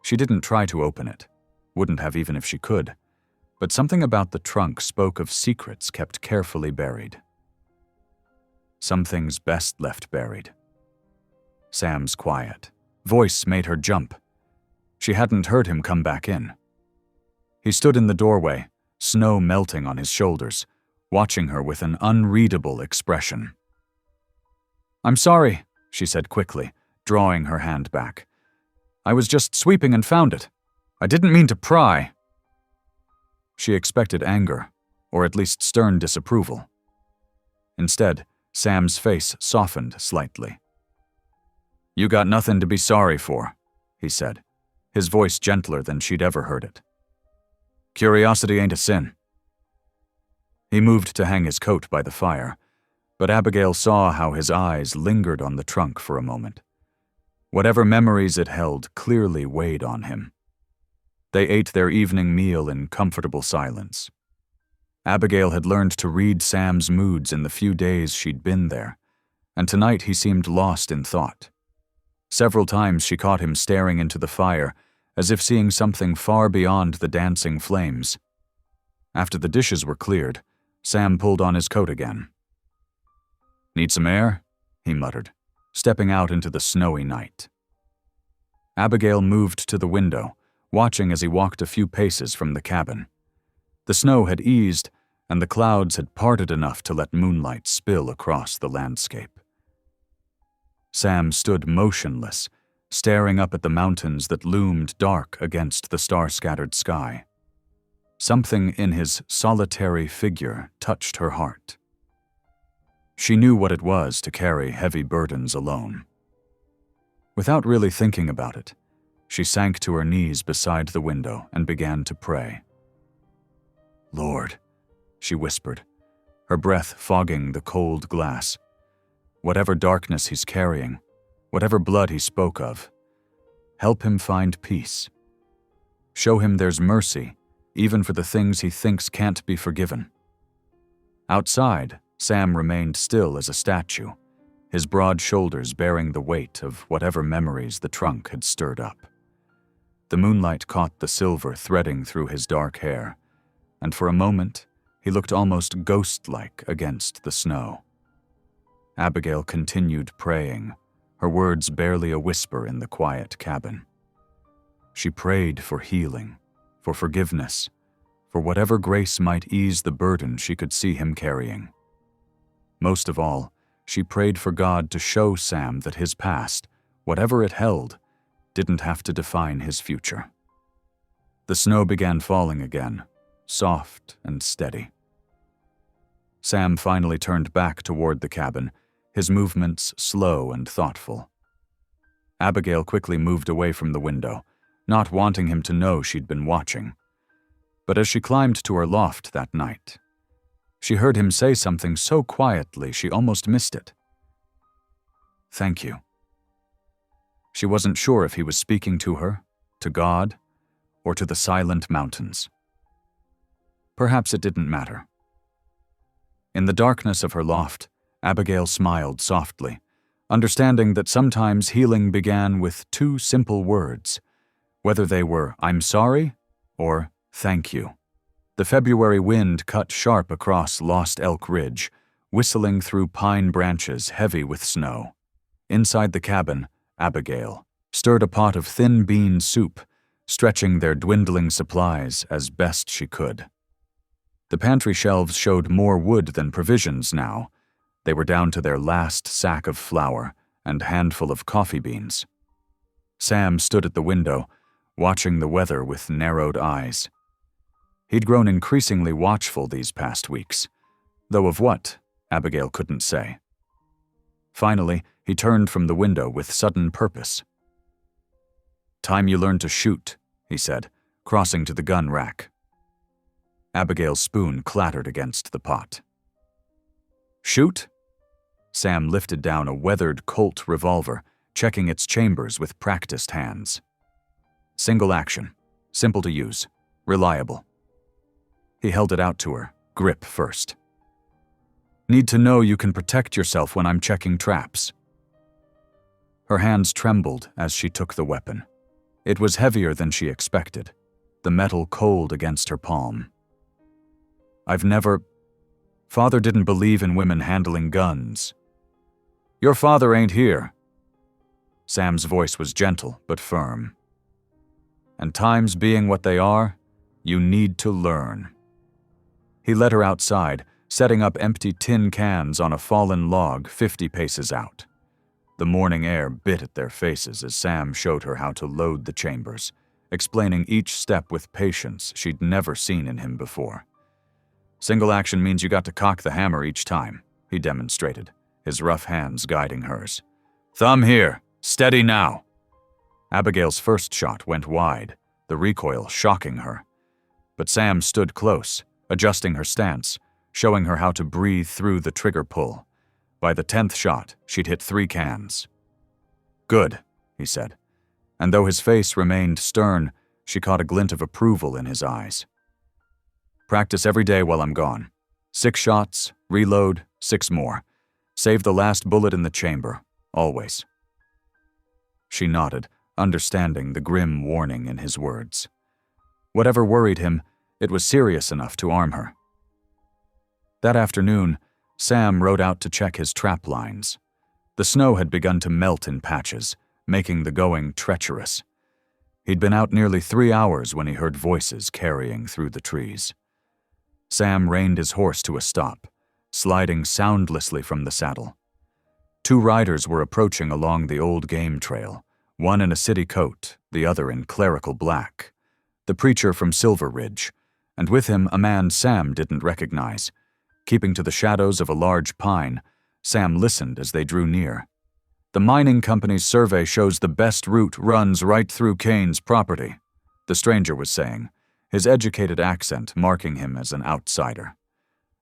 She didn't try to open it, wouldn't have even if she could, but something about the trunk spoke of secrets kept carefully buried. Some things best left buried. Sam's quiet voice made her jump. She hadn't heard him come back in. He stood in the doorway, snow melting on his shoulders, watching her with an unreadable expression. "I'm sorry," she said quickly, drawing her hand back. "I was just sweeping and found it. I didn't mean to pry." She expected anger, or at least stern disapproval. Instead, Sam's face softened slightly. "You got nothing to be sorry for," he said, his voice gentler than she'd ever heard it. "Curiosity ain't a sin." He moved to hang his coat by the fire, but Abigail saw how his eyes lingered on the trunk for a moment. Whatever memories it held clearly weighed on him. They ate their evening meal in comfortable silence. Abigail had learned to read Sam's moods in the few days she'd been there, and tonight he seemed lost in thought. Several times she caught him staring into the fire, as if seeing something far beyond the dancing flames. After the dishes were cleared, Sam pulled on his coat again. "Need some air?" he muttered, stepping out into the snowy night. Abigail moved to the window, watching as he walked a few paces from the cabin. The snow had eased, and the clouds had parted enough to let moonlight spill across the landscape. Sam stood motionless, staring up at the mountains that loomed dark against the star-scattered sky. Something in his solitary figure touched her heart. She knew what it was to carry heavy burdens alone. Without really thinking about it, she sank to her knees beside the window and began to pray. "Lord," she whispered, her breath fogging the cold glass. "Whatever darkness he's carrying, whatever blood he spoke of, help him find peace. Show him there's mercy, even for the things he thinks can't be forgiven." Outside, Sam remained still as a statue, his broad shoulders bearing the weight of whatever memories the trunk had stirred up. The moonlight caught the silver threading through his dark hair, and for a moment he looked almost ghost-like against the snow. Abigail continued praying, her words barely a whisper in the quiet cabin. She prayed for healing, for forgiveness, for whatever grace might ease the burden she could see him carrying. Most of all, she prayed for God to show Sam that his past, whatever it held, didn't have to define his future. The snow began falling again, soft and steady. Sam finally turned back toward the cabin, his movements slow and thoughtful. Abigail quickly moved away from the window, not wanting him to know she'd been watching. But as she climbed to her loft that night, she heard him say something so quietly she almost missed it. "Thank you." She wasn't sure if he was speaking to her, to God, or to the silent mountains. Perhaps it didn't matter. In the darkness of her loft, Abigail smiled softly, understanding that sometimes healing began with two simple words, whether they were "I'm sorry" or "thank you." The February wind cut sharp across Lost Elk Ridge, whistling through pine branches heavy with snow. Inside the cabin, Abigail stirred a pot of thin bean soup, stretching their dwindling supplies as best she could. The pantry shelves showed more wood than provisions now. They were down to their last sack of flour and handful of coffee beans. Sam stood at the window, watching the weather with narrowed eyes. He'd grown increasingly watchful these past weeks, though of what, Abigail couldn't say. Finally, he turned from the window with sudden purpose. "Time you learned to shoot," he said, crossing to the gun rack. Abigail's spoon clattered against the pot. "Shoot?" Sam lifted down a weathered Colt revolver, checking its chambers with practiced hands. "Single action, simple to use, reliable." He held it out to her, grip first. "Need to know you can protect yourself when I'm checking traps." Her hands trembled as she took the weapon. It was heavier than she expected, the metal cold against her palm. Father didn't believe in women handling guns." "Your father ain't here." Sam's voice was gentle but firm. "And times being what they are, you need to learn." He led her outside, setting up empty tin cans on a fallen log 50 paces out. The morning air bit at their faces as Sam showed her how to load the chambers, explaining each step with patience she'd never seen in him before. "Single action means you got to cock the hammer each time," he demonstrated, his rough hands guiding hers. "Thumb here, steady now." Abigail's first shot went wide, the recoil shocking her. But Sam stood close, adjusting her stance, showing her how to breathe through the trigger pull. By the 10th shot, she'd hit 3 cans. "Good," he said, and though his face remained stern, she caught a glint of approval in his eyes. "Practice every day while I'm gone. 6 shots, reload, 6 more. Save the last bullet in the chamber, always." She nodded, understanding the grim warning in his words. Whatever worried him, it was serious enough to arm her. That afternoon, Sam rode out to check his trap lines. The snow had begun to melt in patches, making the going treacherous. He'd been out nearly 3 hours when he heard voices carrying through the trees. Sam reined his horse to a stop, sliding soundlessly from the saddle. 2 riders were approaching along the old game trail, one in a city coat, the other in clerical black. The preacher from Silver Ridge, and with him a man Sam didn't recognize. Keeping to the shadows of a large pine, Sam listened as they drew near. "The mining company's survey shows the best route runs right through Kane's property," the stranger was saying, his educated accent marking him as an outsider.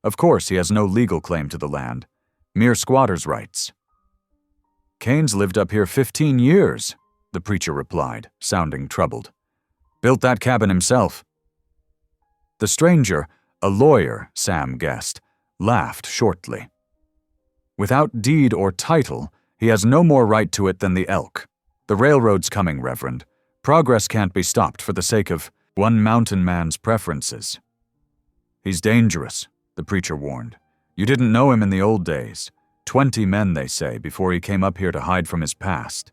"Of course, he has no legal claim to the land. Mere squatter's rights." "Kane's lived up here 15 years, the preacher replied, sounding troubled. "Built that cabin himself." The stranger, a lawyer, Sam guessed, laughed shortly. "Without deed or title, he has no more right to it than the elk. The railroad's coming, Reverend. Progress can't be stopped for the sake of one mountain man's preferences." "He's dangerous," the preacher warned. "You didn't know him in the old days. 20 men, they say, before he came up here to hide from his past."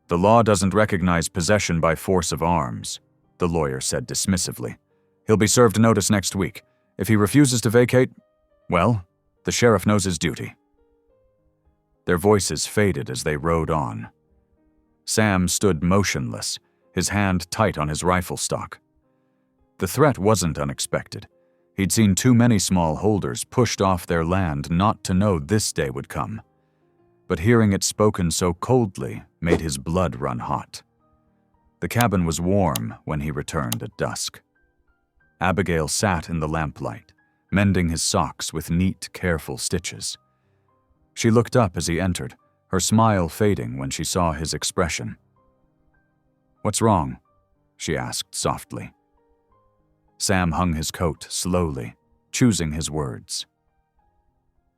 "The law doesn't recognize possession by force of arms," the lawyer said dismissively. "He'll be served notice next week. If he refuses to vacate, well, the sheriff knows his duty." Their voices faded as they rode on. Sam stood motionless, his hand tight on his rifle stock. The threat wasn't unexpected. He'd seen too many small holders pushed off their land not to know this day would come. But hearing it spoken so coldly made his blood run hot. The cabin was warm when he returned at dusk. Abigail sat in the lamplight, mending his socks with neat, careful stitches. She looked up as he entered, her smile fading when she saw his expression. "What's wrong?" she asked softly. Sam hung his coat slowly, choosing his words.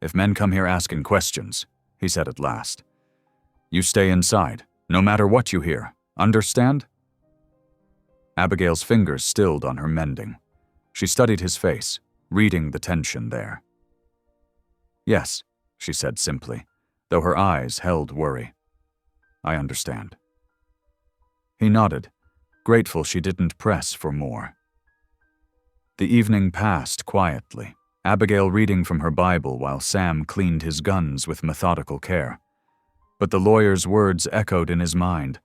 "If men come here asking questions," he said at last, "you stay inside, no matter what you hear. Understand?" Abigail's fingers stilled on her mending. She studied his face, reading the tension there. "Yes," she said simply, though her eyes held worry. "I understand." He nodded, grateful she didn't press for more. The evening passed quietly, Abigail reading from her Bible while Sam cleaned his guns with methodical care. But the lawyer's words echoed in his mind.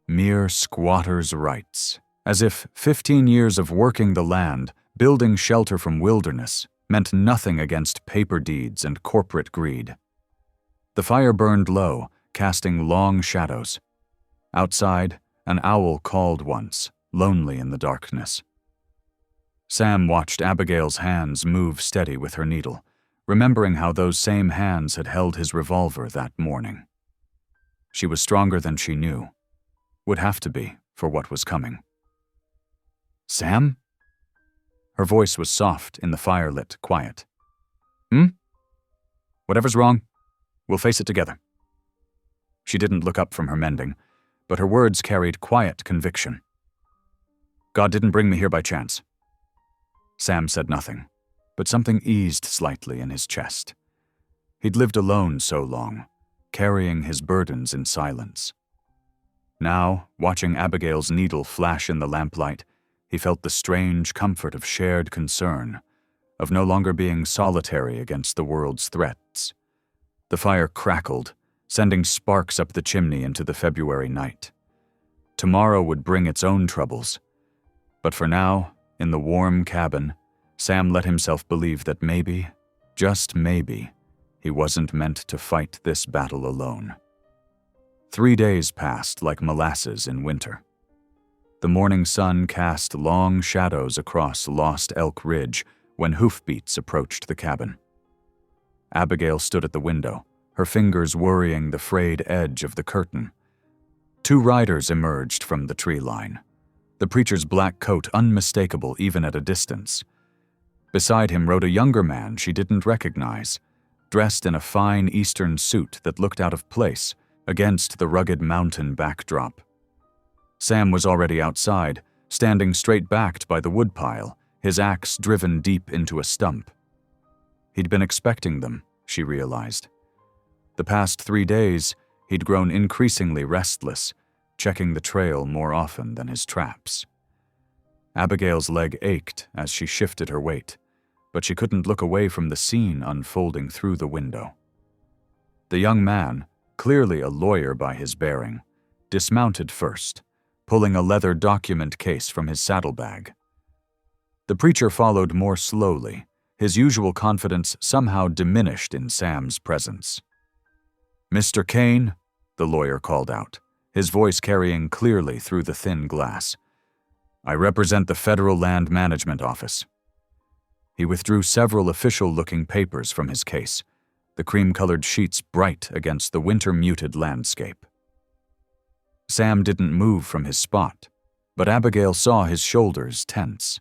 Mere squatters' rights, as if 15 years of working the land, building shelter from wilderness, meant nothing against paper deeds and corporate greed. The fire burned low, casting long shadows. Outside, an owl called once, lonely in the darkness. Sam watched Abigail's hands move steady with her needle, remembering how those same hands had held his revolver that morning. She was stronger than she knew. Would have to be, for what was coming. "Sam?" Her voice was soft in the firelit quiet. "Whatever's wrong, we'll face it together." She didn't look up from her mending, but her words carried quiet conviction. "God didn't bring me here by chance." Sam said nothing, but something eased slightly in his chest. He'd lived alone so long, carrying his burdens in silence. Now, watching Abigail's needle flash in the lamplight, he felt the strange comfort of shared concern, of no longer being solitary against the world's threats. The fire crackled, sending sparks up the chimney into the February night. Tomorrow would bring its own troubles. But for now, in the warm cabin, Sam let himself believe that maybe, just maybe, he wasn't meant to fight this battle alone. 3 days passed like molasses in winter. The morning sun cast long shadows across Lost Elk Ridge when hoofbeats approached the cabin. Abigail stood at the window, her fingers worrying the frayed edge of the curtain. 2 riders emerged from the tree line, the preacher's black coat unmistakable even at a distance. Beside him rode a younger man she didn't recognize, dressed in a fine Eastern suit that looked out of place against the rugged mountain backdrop. Sam was already outside, standing straight-backed by the woodpile, his axe driven deep into a stump. He'd been expecting them, she realized. The past 3 days, he'd grown increasingly restless, checking the trail more often than his traps. Abigail's leg ached as she shifted her weight, but she couldn't look away from the scene unfolding through the window. The young man, clearly a lawyer by his bearing, dismounted first, pulling a leather document case from his saddlebag. The preacher followed more slowly, his usual confidence somehow diminished in Sam's presence. "Mr. Kane," the lawyer called out, his voice carrying clearly through the thin glass. "I represent the Federal Land Management Office." He withdrew several official-looking papers from his case, the cream-colored sheets bright against the winter-muted landscape. Sam didn't move from his spot, but Abigail saw his shoulders tense.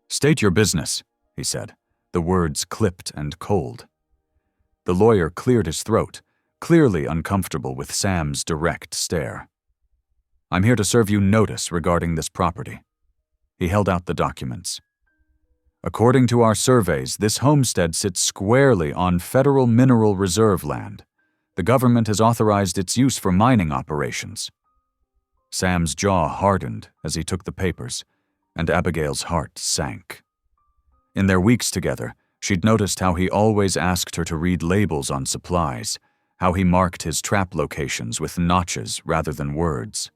"State your business," he said, the words clipped and cold. The lawyer cleared his throat, clearly uncomfortable with Sam's direct stare. "I'm here to serve you notice regarding this property." He held out the documents. "According to our surveys, this homestead sits squarely on federal mineral reserve land. The government has authorized its use for mining operations." Sam's jaw hardened as he took the papers, and Abigail's heart sank. In their weeks together, she'd noticed how he always asked her to read labels on supplies, how he marked his trap locations with notches rather than words.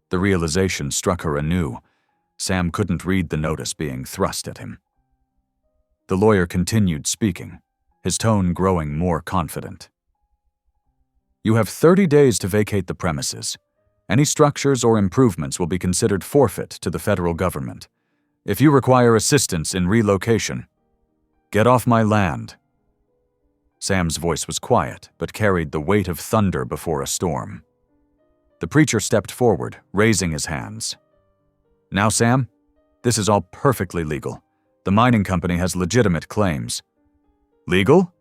The realization struck her anew. Sam couldn't read the notice being thrust at him. The lawyer continued speaking, his tone growing more confident. "You have 30 days to vacate the premises. Any structures or improvements will be considered forfeit to the federal government. If you require assistance in relocation, get off my land." Sam's voice was quiet, but carried the weight of thunder before a storm. The preacher stepped forward, raising his hands. "Now, Sam, this is all perfectly legal. The mining company has legitimate claims." "Legal?"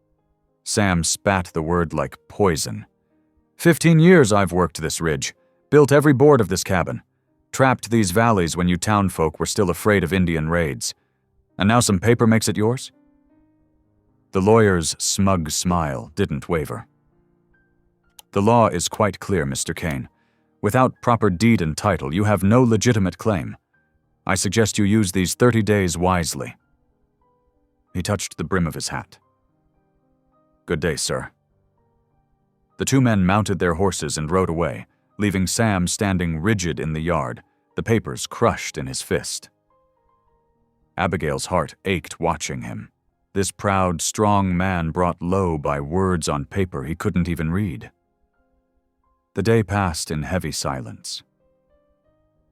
Sam spat the word like poison. 15 years I've worked this ridge, built every board of this cabin, trapped these valleys when you townfolk were still afraid of Indian raids, And now some paper makes it yours? The lawyer's smug smile didn't waver. The law is quite clear, Mr. Kane. Without proper deed and title, you have no legitimate claim. I suggest you use these 30 days wisely. He touched the brim of his hat. Good day, sir. The two men mounted their horses and rode away, leaving Sam standing rigid in the yard, the papers crushed in his fist. Abigail's heart ached watching him. This proud, strong man brought low by words on paper he couldn't even read. The day passed in heavy silence.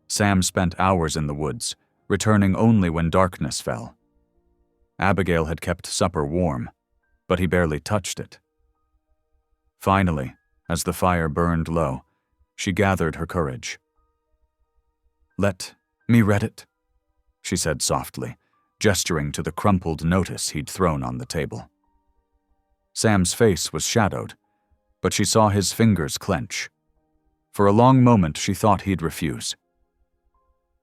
Sam spent hours in the woods, returning only when darkness fell. Abigail had kept supper warm, but he barely touched it. Finally, as the fire burned low, she gathered her courage. Let me read it, she said softly, gesturing to the crumpled notice he'd thrown on the table. Sam's face was shadowed, but she saw his fingers clench. For a long moment she thought he'd refuse.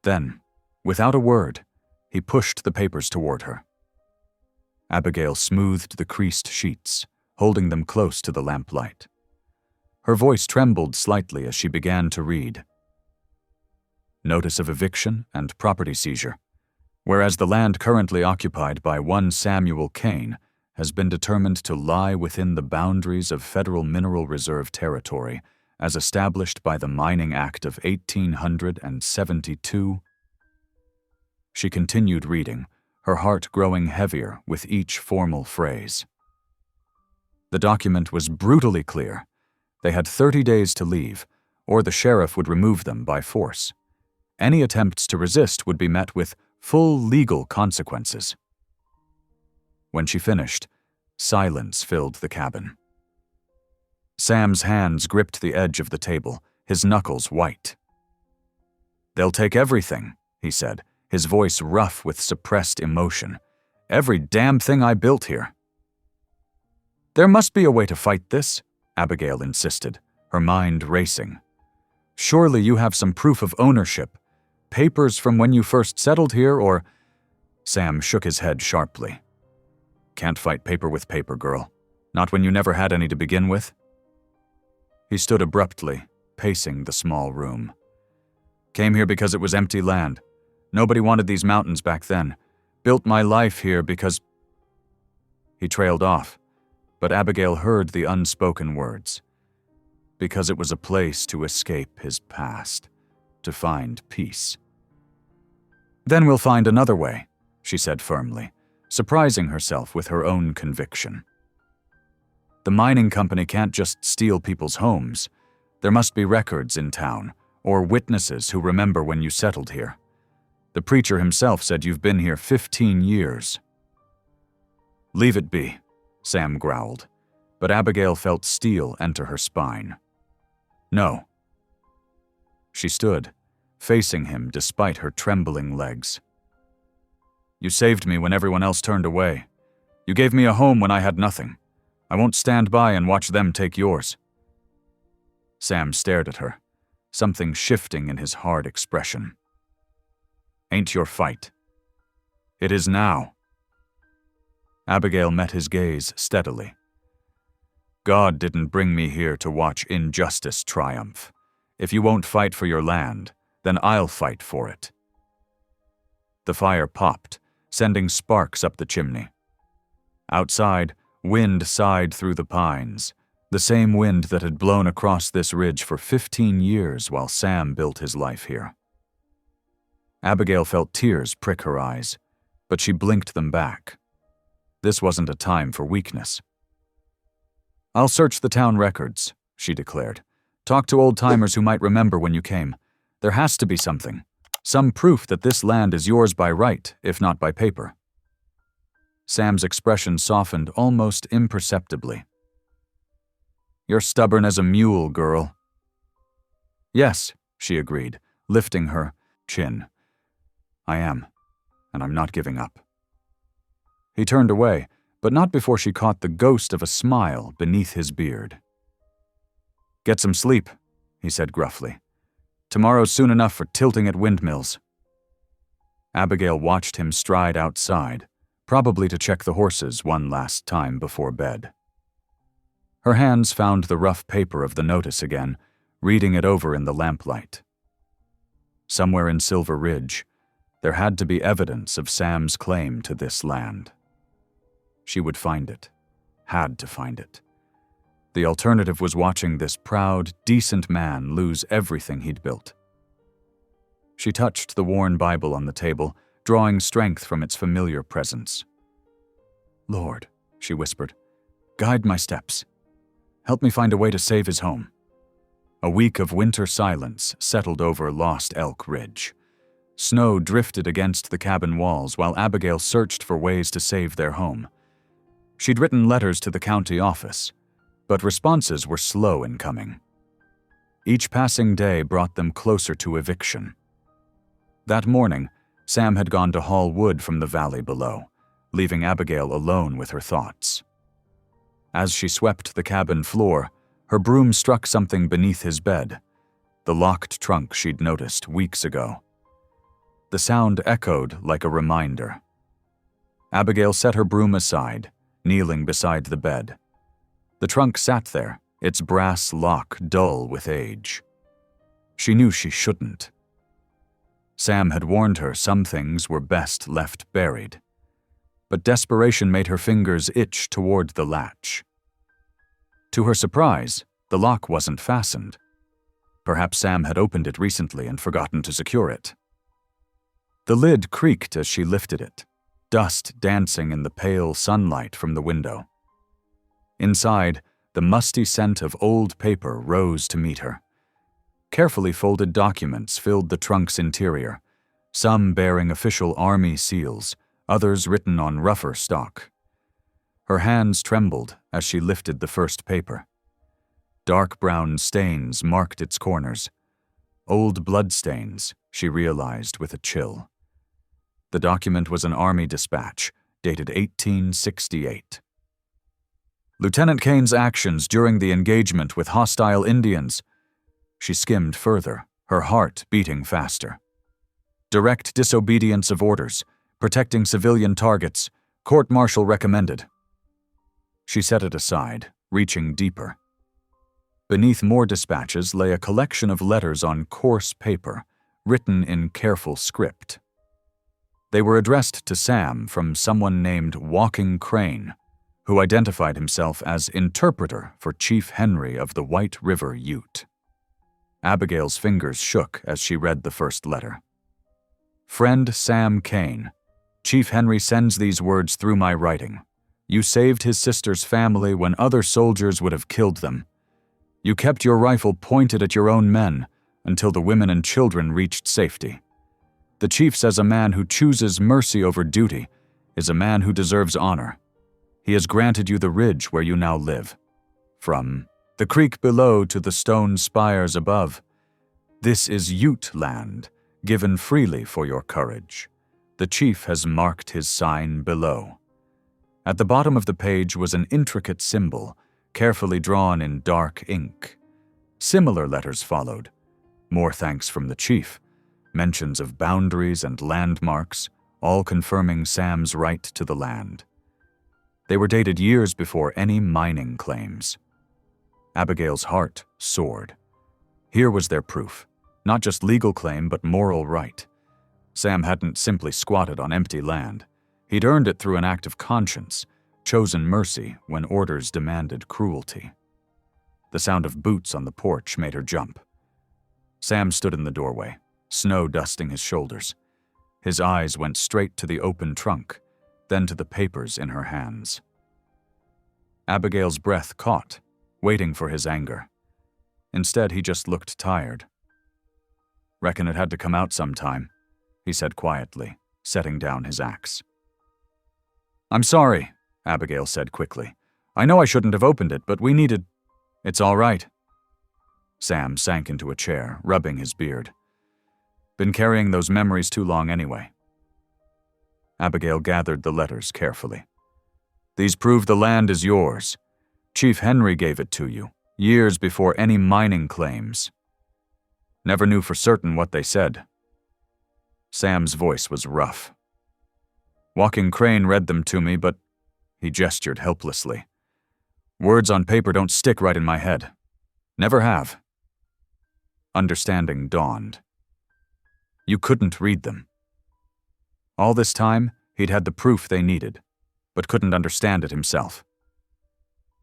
Then, without a word, he pushed the papers toward her. Abigail smoothed the creased sheets, holding them close to the lamplight. Her voice trembled slightly as she began to read. Notice of eviction and property seizure. Whereas the land currently occupied by one Samuel Kane has been determined to lie within the boundaries of Federal Mineral Reserve territory as established by the Mining Act of 1872. She continued reading, her heart growing heavier with each formal phrase. The document was brutally clear. They had 30 days to leave, or the sheriff would remove them by force. Any attempts to resist would be met with full legal consequences. When she finished, silence filled the cabin. Sam's hands gripped the edge of the table, his knuckles white. They'll take everything, he said, his voice rough with suppressed emotion. Every damn thing I built here. There must be a way to fight this, Abigail insisted, her mind racing. Surely you have some proof of ownership. Papers from when you first settled here, or… Sam shook his head sharply. Can't fight paper with paper, girl. Not when you never had any to begin with. He stood abruptly, pacing the small room. Came here because it was empty land. Nobody wanted these mountains back then. Built my life here because… He trailed off, but Abigail heard the unspoken words. Because it was a place to escape his past, to find peace. Then we'll find another way, she said firmly, surprising herself with her own conviction. The mining company can't just steal people's homes. There must be records in town, or witnesses who remember when you settled here. The preacher himself said you've been here 15 years. Leave it be, Sam growled, but Abigail felt steel enter her spine. No. She stood, facing him despite her trembling legs. You saved me when everyone else turned away. You gave me a home when I had nothing. I won't stand by and watch them take yours. Sam stared at her, something shifting in his hard expression. Ain't your fight. It is now. Abigail met his gaze steadily. God didn't bring me here to watch injustice triumph. If you won't fight for your land, then I'll fight for it. The fire popped, sending sparks up the chimney. Outside, wind sighed through the pines, the same wind that had blown across this ridge for 15 years while Sam built his life here. Abigail felt tears prick her eyes, but she blinked them back. This wasn't a time for weakness. I'll search the town records, she declared. Talk to old-timers who might remember when you came. There has to be something. Some proof that this land is yours by right, if not by paper. Sam's expression softened almost imperceptibly. You're stubborn as a mule, girl. Yes, she agreed, lifting her chin. I am, and I'm not giving up. He turned away, but not before she caught the ghost of a smile beneath his beard. Get some sleep, he said gruffly. Tomorrow's soon enough for tilting at windmills. Abigail watched him stride outside, probably to check the horses one last time before bed. Her hands found the rough paper of the notice again, reading it over in the lamplight. Somewhere in Silver Ridge, there had to be evidence of Sam's claim to this land. She would find it. Had to find it. The alternative was watching this proud, decent man lose everything he'd built. She touched the worn Bible on the table, drawing strength from its familiar presence. "Lord," she whispered, "guide my steps. Help me find a way to save his home." A week of winter silence settled over Lost Elk Ridge. Snow drifted against the cabin walls while Abigail searched for ways to save their home. She'd written letters to the county office, but responses were slow in coming. Each passing day brought them closer to eviction. That morning, Sam had gone to haul wood from the valley below, leaving Abigail alone with her thoughts. As she swept the cabin floor, her broom struck something beneath his bed, the locked trunk she'd noticed weeks ago. The sound echoed like a reminder. Abigail set her broom aside, kneeling beside the bed. The trunk sat there, its brass lock dull with age. She knew she shouldn't. Sam had warned her some things were best left buried, but desperation made her fingers itch toward the latch. To her surprise, the lock wasn't fastened. Perhaps Sam had opened it recently and forgotten to secure it. The lid creaked as she lifted it, dust dancing in the pale sunlight from the window. Inside, the musty scent of old paper rose to meet her. Carefully folded documents filled the trunk's interior, some bearing official army seals, others written on rougher stock. Her hands trembled as she lifted the first paper. Dark brown stains marked its corners. Old bloodstains, she realized with a chill. The document was an army dispatch, dated 1868. Lieutenant Kane's actions during the engagement with hostile Indians. She skimmed further, her heart beating faster. Direct disobedience of orders, protecting civilian targets, court-martial recommended. She set it aside, reaching deeper. Beneath more dispatches lay a collection of letters on coarse paper, written in careful script. They were addressed to Sam from someone named Walking Crane, who identified himself as interpreter for Chief Henry of the White River Ute. Abigail's fingers shook as she read the first letter. "Friend Sam Kane, Chief Henry sends these words through my writing. You saved his sister's family when other soldiers would have killed them. You kept your rifle pointed at your own men until the women and children reached safety. The chief says a man who chooses mercy over duty is a man who deserves honor. He has granted you the ridge where you now live. From the creek below to the stone spires above. This is Ute land, given freely for your courage. The chief has marked his sign below." At the bottom of the page was an intricate symbol, carefully drawn in dark ink. Similar letters followed. More thanks from the chief, mentions of boundaries and landmarks, all confirming Sam's right to the land. They were dated years before any mining claims. Abigail's heart soared. Here was their proof, not just legal claim but moral right. Sam hadn't simply squatted on empty land. He'd earned it through an act of conscience, chosen mercy when orders demanded cruelty. The sound of boots on the porch made her jump. Sam stood in the doorway, snow dusting his shoulders. His eyes went straight to the open trunk, then to the papers in her hands. Abigail's breath caught, waiting for his anger. Instead, he just looked tired. "Reckon it had to come out sometime," he said quietly, setting down his axe. "I'm sorry," Abigail said quickly. "I know I shouldn't have opened it, but we needed—" "It's all right." Sam sank into a chair, rubbing his beard. "Been carrying those memories too long anyway." Abigail gathered the letters carefully. "These prove the land is yours. Chief Henry gave it to you, years before any mining claims. Never knew for certain what they said." Sam's voice was rough. Walking Crane read them to me, but he gestured helplessly. Words on paper don't stick right in my head. Never have. Understanding dawned. You couldn't read them. All this time, he'd had the proof they needed, but couldn't understand it himself.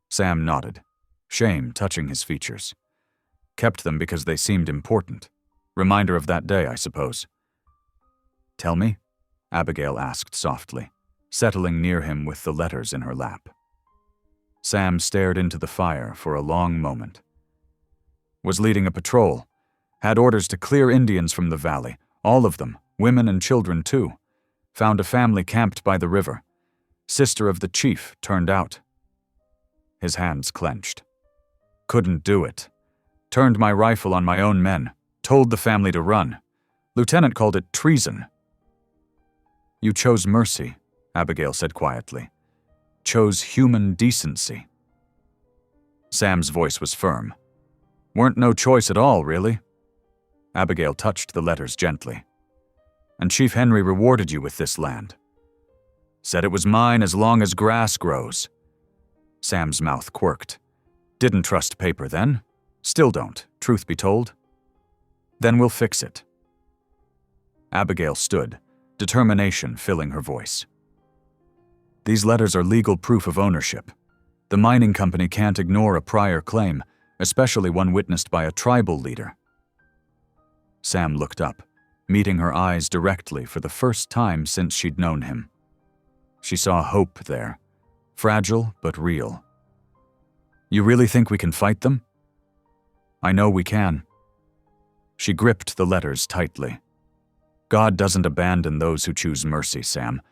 Sam nodded, shame touching his features. Kept them because they seemed important. Reminder of that day, I suppose. Tell me, Abigail asked softly, settling near him with the letters in her lap. Sam stared into the fire for a long moment. Was leading a patrol. Had orders to clear Indians from the valley, all of them, women and children too. Found a family camped by the river. Sister of the chief turned out. His hands clenched. Couldn't do it. Turned my rifle on my own men. Told the family to run. Lieutenant called it treason. You chose mercy, Abigail said quietly. Chose human decency. Sam's voice was firm. Weren't no choice at all, really. Abigail touched the letters gently. And Chief Henry rewarded you with this land. Said it was mine as long as grass grows. Sam's mouth quirked. Didn't trust paper then. Still don't, truth be told. Then we'll fix it. Abigail stood, determination filling her voice. These letters are legal proof of ownership. The mining company can't ignore a prior claim, especially one witnessed by a tribal leader. Sam looked up, meeting her eyes directly for the first time since she'd known him. She saw hope there, fragile but real. You really think we can fight them? I know we can. She gripped the letters tightly. God doesn't abandon those who choose mercy, Sam.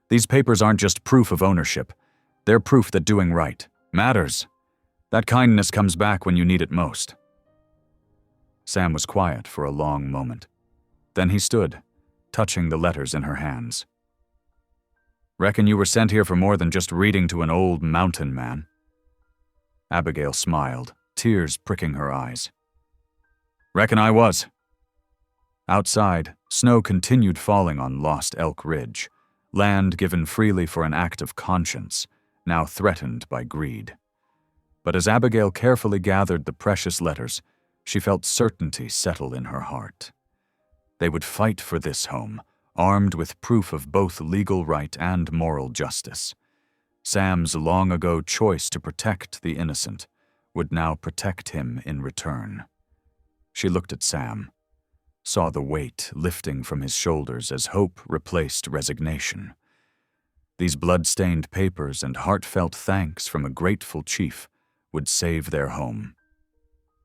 These papers aren't just proof of ownership. They're proof that doing right matters. That kindness comes back when you need it most. Sam was quiet for a long moment. Then he stood, touching the letters in her hands. Reckon you were sent here for more than just reading to an old mountain man. Abigail smiled, tears pricking her eyes. Reckon I was. Outside, snow continued falling on Lost Elk Ridge, land given freely for an act of conscience, now threatened by greed. But as Abigail carefully gathered the precious letters, she felt certainty settle in her heart. They would fight for this home, armed with proof of both legal right and moral justice. Sam's long-ago choice to protect the innocent would now protect him in return. She looked at Sam, saw the weight lifting from his shoulders as hope replaced resignation. These blood-stained papers and heartfelt thanks from a grateful chief would save their home.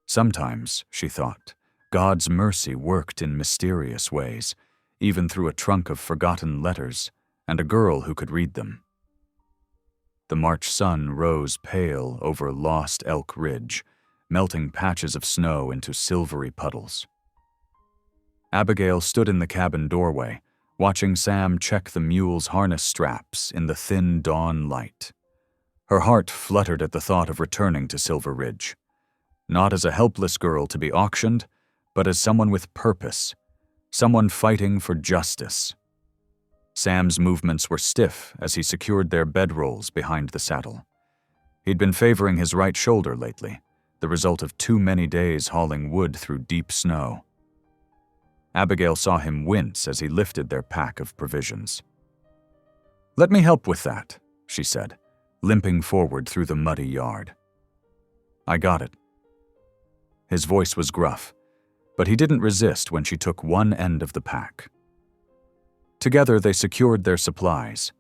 Sometimes, she thought, God's mercy worked in mysterious ways, even through a trunk of forgotten letters and a girl who could read them. The March sun rose pale over Lost Elk Ridge, melting patches of snow into silvery puddles. Abigail stood in the cabin doorway, watching Sam check the mule's harness straps in the thin dawn light. Her heart fluttered at the thought of returning to Silver Ridge, not as a helpless girl to be auctioned, but as someone with purpose, someone fighting for justice. Sam's movements were stiff as he secured their bedrolls behind the saddle. He'd been favoring his right shoulder lately, the result of too many days hauling wood through deep snow. Abigail saw him wince as he lifted their pack of provisions. "Let me help with that," she said, limping forward through the muddy yard. "I got it." His voice was gruff, but he didn't resist when she took one end of the pack. Together they secured their supplies,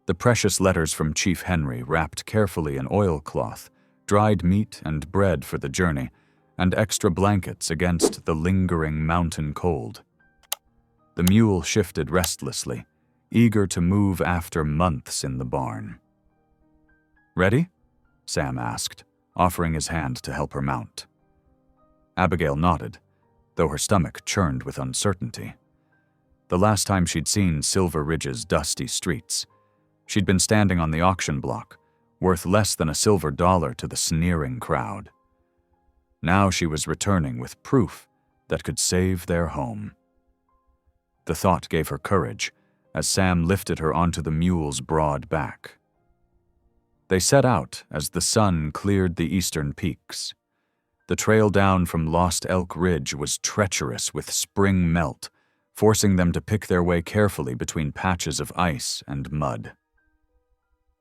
the precious letters from Chief Henry wrapped carefully in oilcloth, dried meat and bread for the journey, and extra blankets against the lingering mountain cold. The mule shifted restlessly, eager to move after months in the barn. "Ready?" Sam asked, offering his hand to help her mount. Abigail nodded, though her stomach churned with uncertainty. The last time she'd seen Silver Ridge's dusty streets, she'd been standing on the auction block, worth less than a silver dollar to the sneering crowd. Now she was returning with proof that could save their home. The thought gave her courage, as Sam lifted her onto the mule's broad back. They set out as the sun cleared the eastern peaks. The trail down from Lost Elk Ridge was treacherous with spring melt, forcing them to pick their way carefully between patches of ice and mud.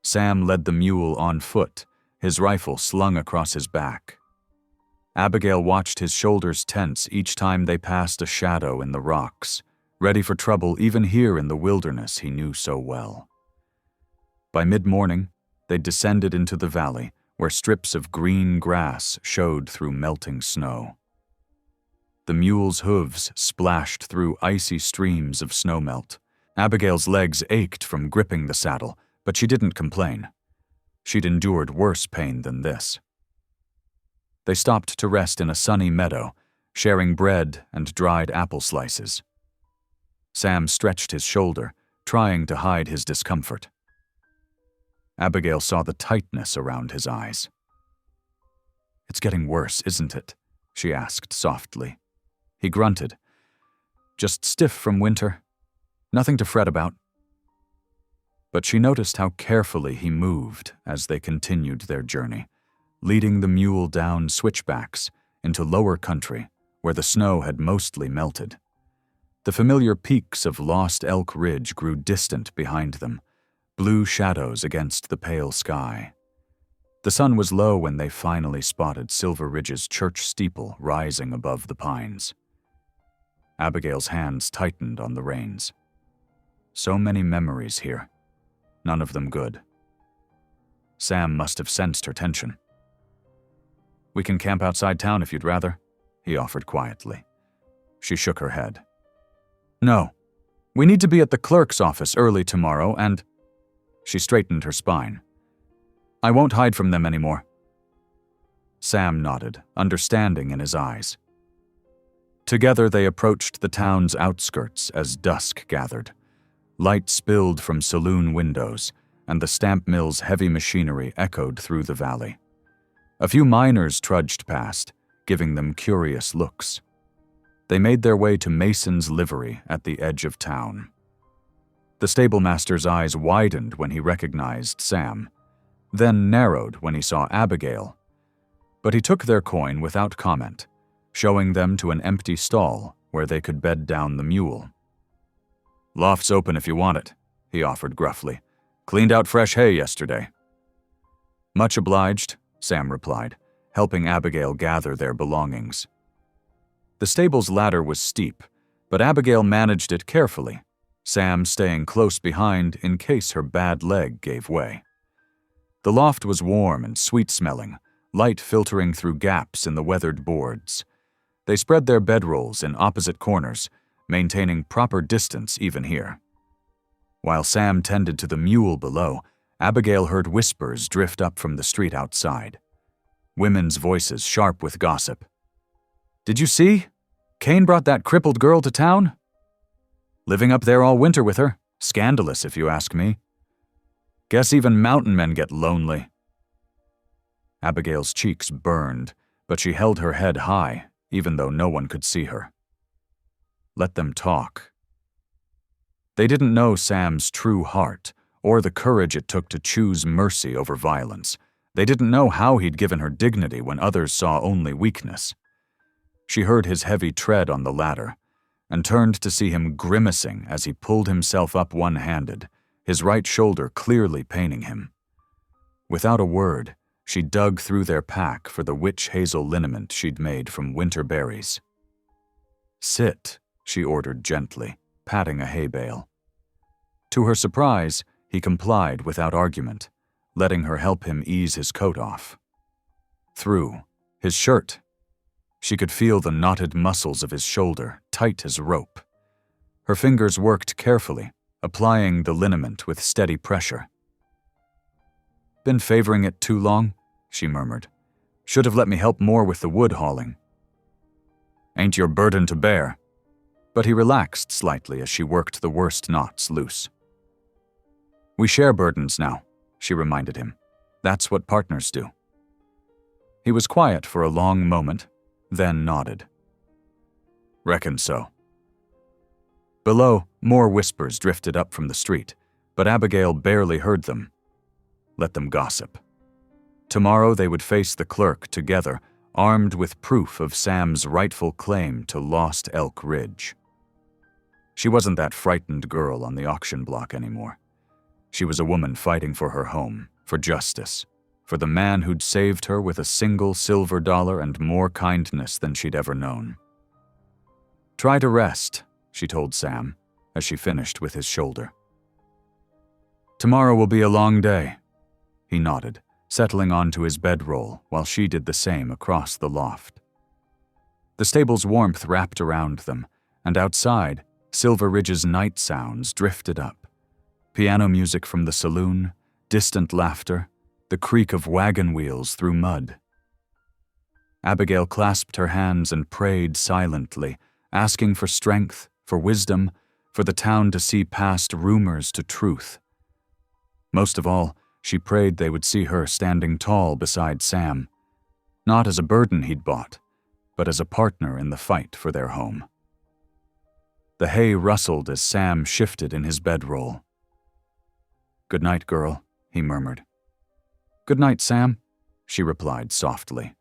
Sam led the mule on foot, his rifle slung across his back. Abigail watched his shoulders tense each time they passed a shadow in the rocks, ready for trouble even here in the wilderness he knew so well. By mid-morning, they descended into the valley, where strips of green grass showed through melting snow. The mule's hooves splashed through icy streams of snowmelt. Abigail's legs ached from gripping the saddle, but she didn't complain. She'd endured worse pain than this. They stopped to rest in a sunny meadow, sharing bread and dried apple slices. Sam stretched his shoulder, trying to hide his discomfort. Abigail saw the tightness around his eyes. "It's getting worse, isn't it?" she asked softly. He grunted. "Just stiff from winter. Nothing to fret about." But she noticed how carefully he moved as they continued their journey, leading the mule down switchbacks into lower country where the snow had mostly melted. The familiar peaks of Lost Elk Ridge grew distant behind them, blue shadows against the pale sky. The sun was low when they finally spotted Silver Ridge's church steeple rising above the pines. Abigail's hands tightened on the reins. So many memories here, none of them good. Sam must have sensed her tension. "We can camp outside town if you'd rather," he offered quietly. She shook her head. "No. We need to be at the clerk's office early tomorrow, and—" She straightened her spine. "I won't hide from them anymore." Sam nodded, understanding in his eyes. Together they approached the town's outskirts as dusk gathered. Light spilled from saloon windows, and the stamp mill's heavy machinery echoed through the valley. A few miners trudged past, giving them curious looks. They made their way to Mason's livery at the edge of town. The stablemaster's eyes widened when he recognized Sam, then narrowed when he saw Abigail. But he took their coin without comment, showing them to an empty stall where they could bed down the mule. "Loft's open if you want it," he offered gruffly. "Cleaned out fresh hay yesterday." "Much obliged," Sam replied, helping Abigail gather their belongings. The stable's ladder was steep, but Abigail managed it carefully, Sam staying close behind in case her bad leg gave way. The loft was warm and sweet-smelling, light filtering through gaps in the weathered boards. They spread their bedrolls in opposite corners, maintaining proper distance even here. While Sam tended to the mule below, Abigail heard whispers drift up from the street outside. Women's voices sharp with gossip. "Did you see? Kane brought that crippled girl to town? Living up there all winter with her. Scandalous, if you ask me. Guess even mountain men get lonely." Abigail's cheeks burned, but she held her head high, even though no one could see her. Let them talk. They didn't know Sam's true heart, or the courage it took to choose mercy over violence. They didn't know how he'd given her dignity when others saw only weakness. She heard his heavy tread on the ladder, and turned to see him grimacing as he pulled himself up one-handed, his right shoulder clearly paining him. Without a word, she dug through their pack for the witch hazel liniment she'd made from winter berries. "Sit," she ordered gently, patting a hay bale. To her surprise, he complied without argument, letting her help him ease his coat off. Through his shirt. She could feel the knotted muscles of his shoulder, tight as rope. Her fingers worked carefully, applying the liniment with steady pressure. "Been favoring it too long?" she murmured. "Should have let me help more with the wood hauling." "Ain't your burden to bear." But he relaxed slightly as she worked the worst knots loose. "We share burdens now," she reminded him. "That's what partners do." He was quiet for a long moment, then nodded. "Reckon so." Below, more whispers drifted up from the street, but Abigail barely heard them. Let them gossip. Tomorrow they would face the clerk together, armed with proof of Sam's rightful claim to Lost Elk Ridge. She wasn't that frightened girl on the auction block anymore. She was a woman fighting for her home, for justice, for the man who'd saved her with a single silver dollar and more kindness than she'd ever known. "Try to rest," she told Sam, as she finished with his shoulder. "Tomorrow will be a long day." He nodded, settling onto his bedroll while she did the same across the loft. The stable's warmth wrapped around them, and outside, Silver Ridge's night sounds drifted up. Piano music from the saloon, distant laughter, the creak of wagon wheels through mud. Abigail clasped her hands and prayed silently, asking for strength, for wisdom, for the town to see past rumors to truth. Most of all, she prayed they would see her standing tall beside Sam, not as a burden he'd bought, but as a partner in the fight for their home. The hay rustled as Sam shifted in his bedroll. "Good night, girl," he murmured. "Good night, Sam," she replied softly.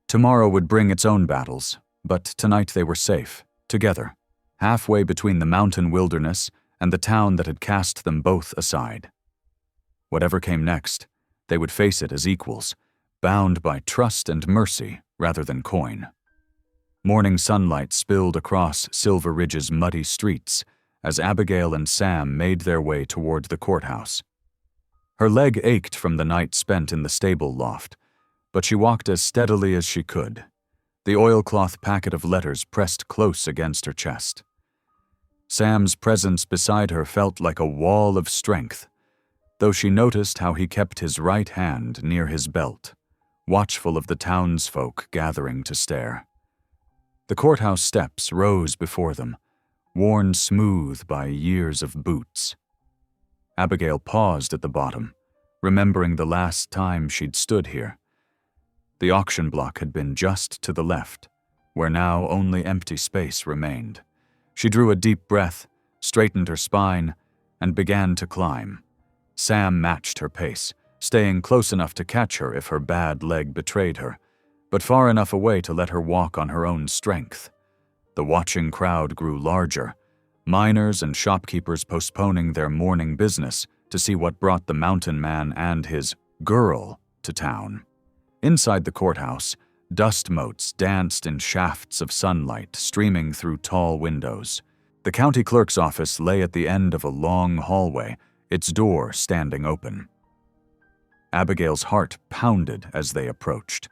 Tomorrow would bring its own battles, but tonight they were safe, together, halfway between the mountain wilderness and the town that had cast them both aside. Whatever came next, they would face it as equals, bound by trust and mercy rather than coin. Morning sunlight spilled across Silver Ridge's muddy streets as Abigail and Sam made their way toward the courthouse. Her leg ached from the night spent in the stable loft, but she walked as steadily as she could, the oilcloth packet of letters pressed close against her chest. Sam's presence beside her felt like a wall of strength, though she noticed how he kept his right hand near his belt, watchful of the townsfolk gathering to stare. The courthouse steps rose before them, worn smooth by years of boots. Abigail paused at the bottom, remembering the last time she'd stood here. The auction block had been just to the left, where now only empty space remained. She drew a deep breath, straightened her spine, and began to climb. Sam matched her pace, staying close enough to catch her if her bad leg betrayed her, but far enough away to let her walk on her own strength. The watching crowd grew larger, miners and shopkeepers postponing their morning business to see what brought the mountain man and his girl to town. Inside the courthouse, dust motes danced in shafts of sunlight streaming through tall windows. The county clerk's office lay at the end of a long hallway, its door standing open. Abigail's heart pounded as they approached.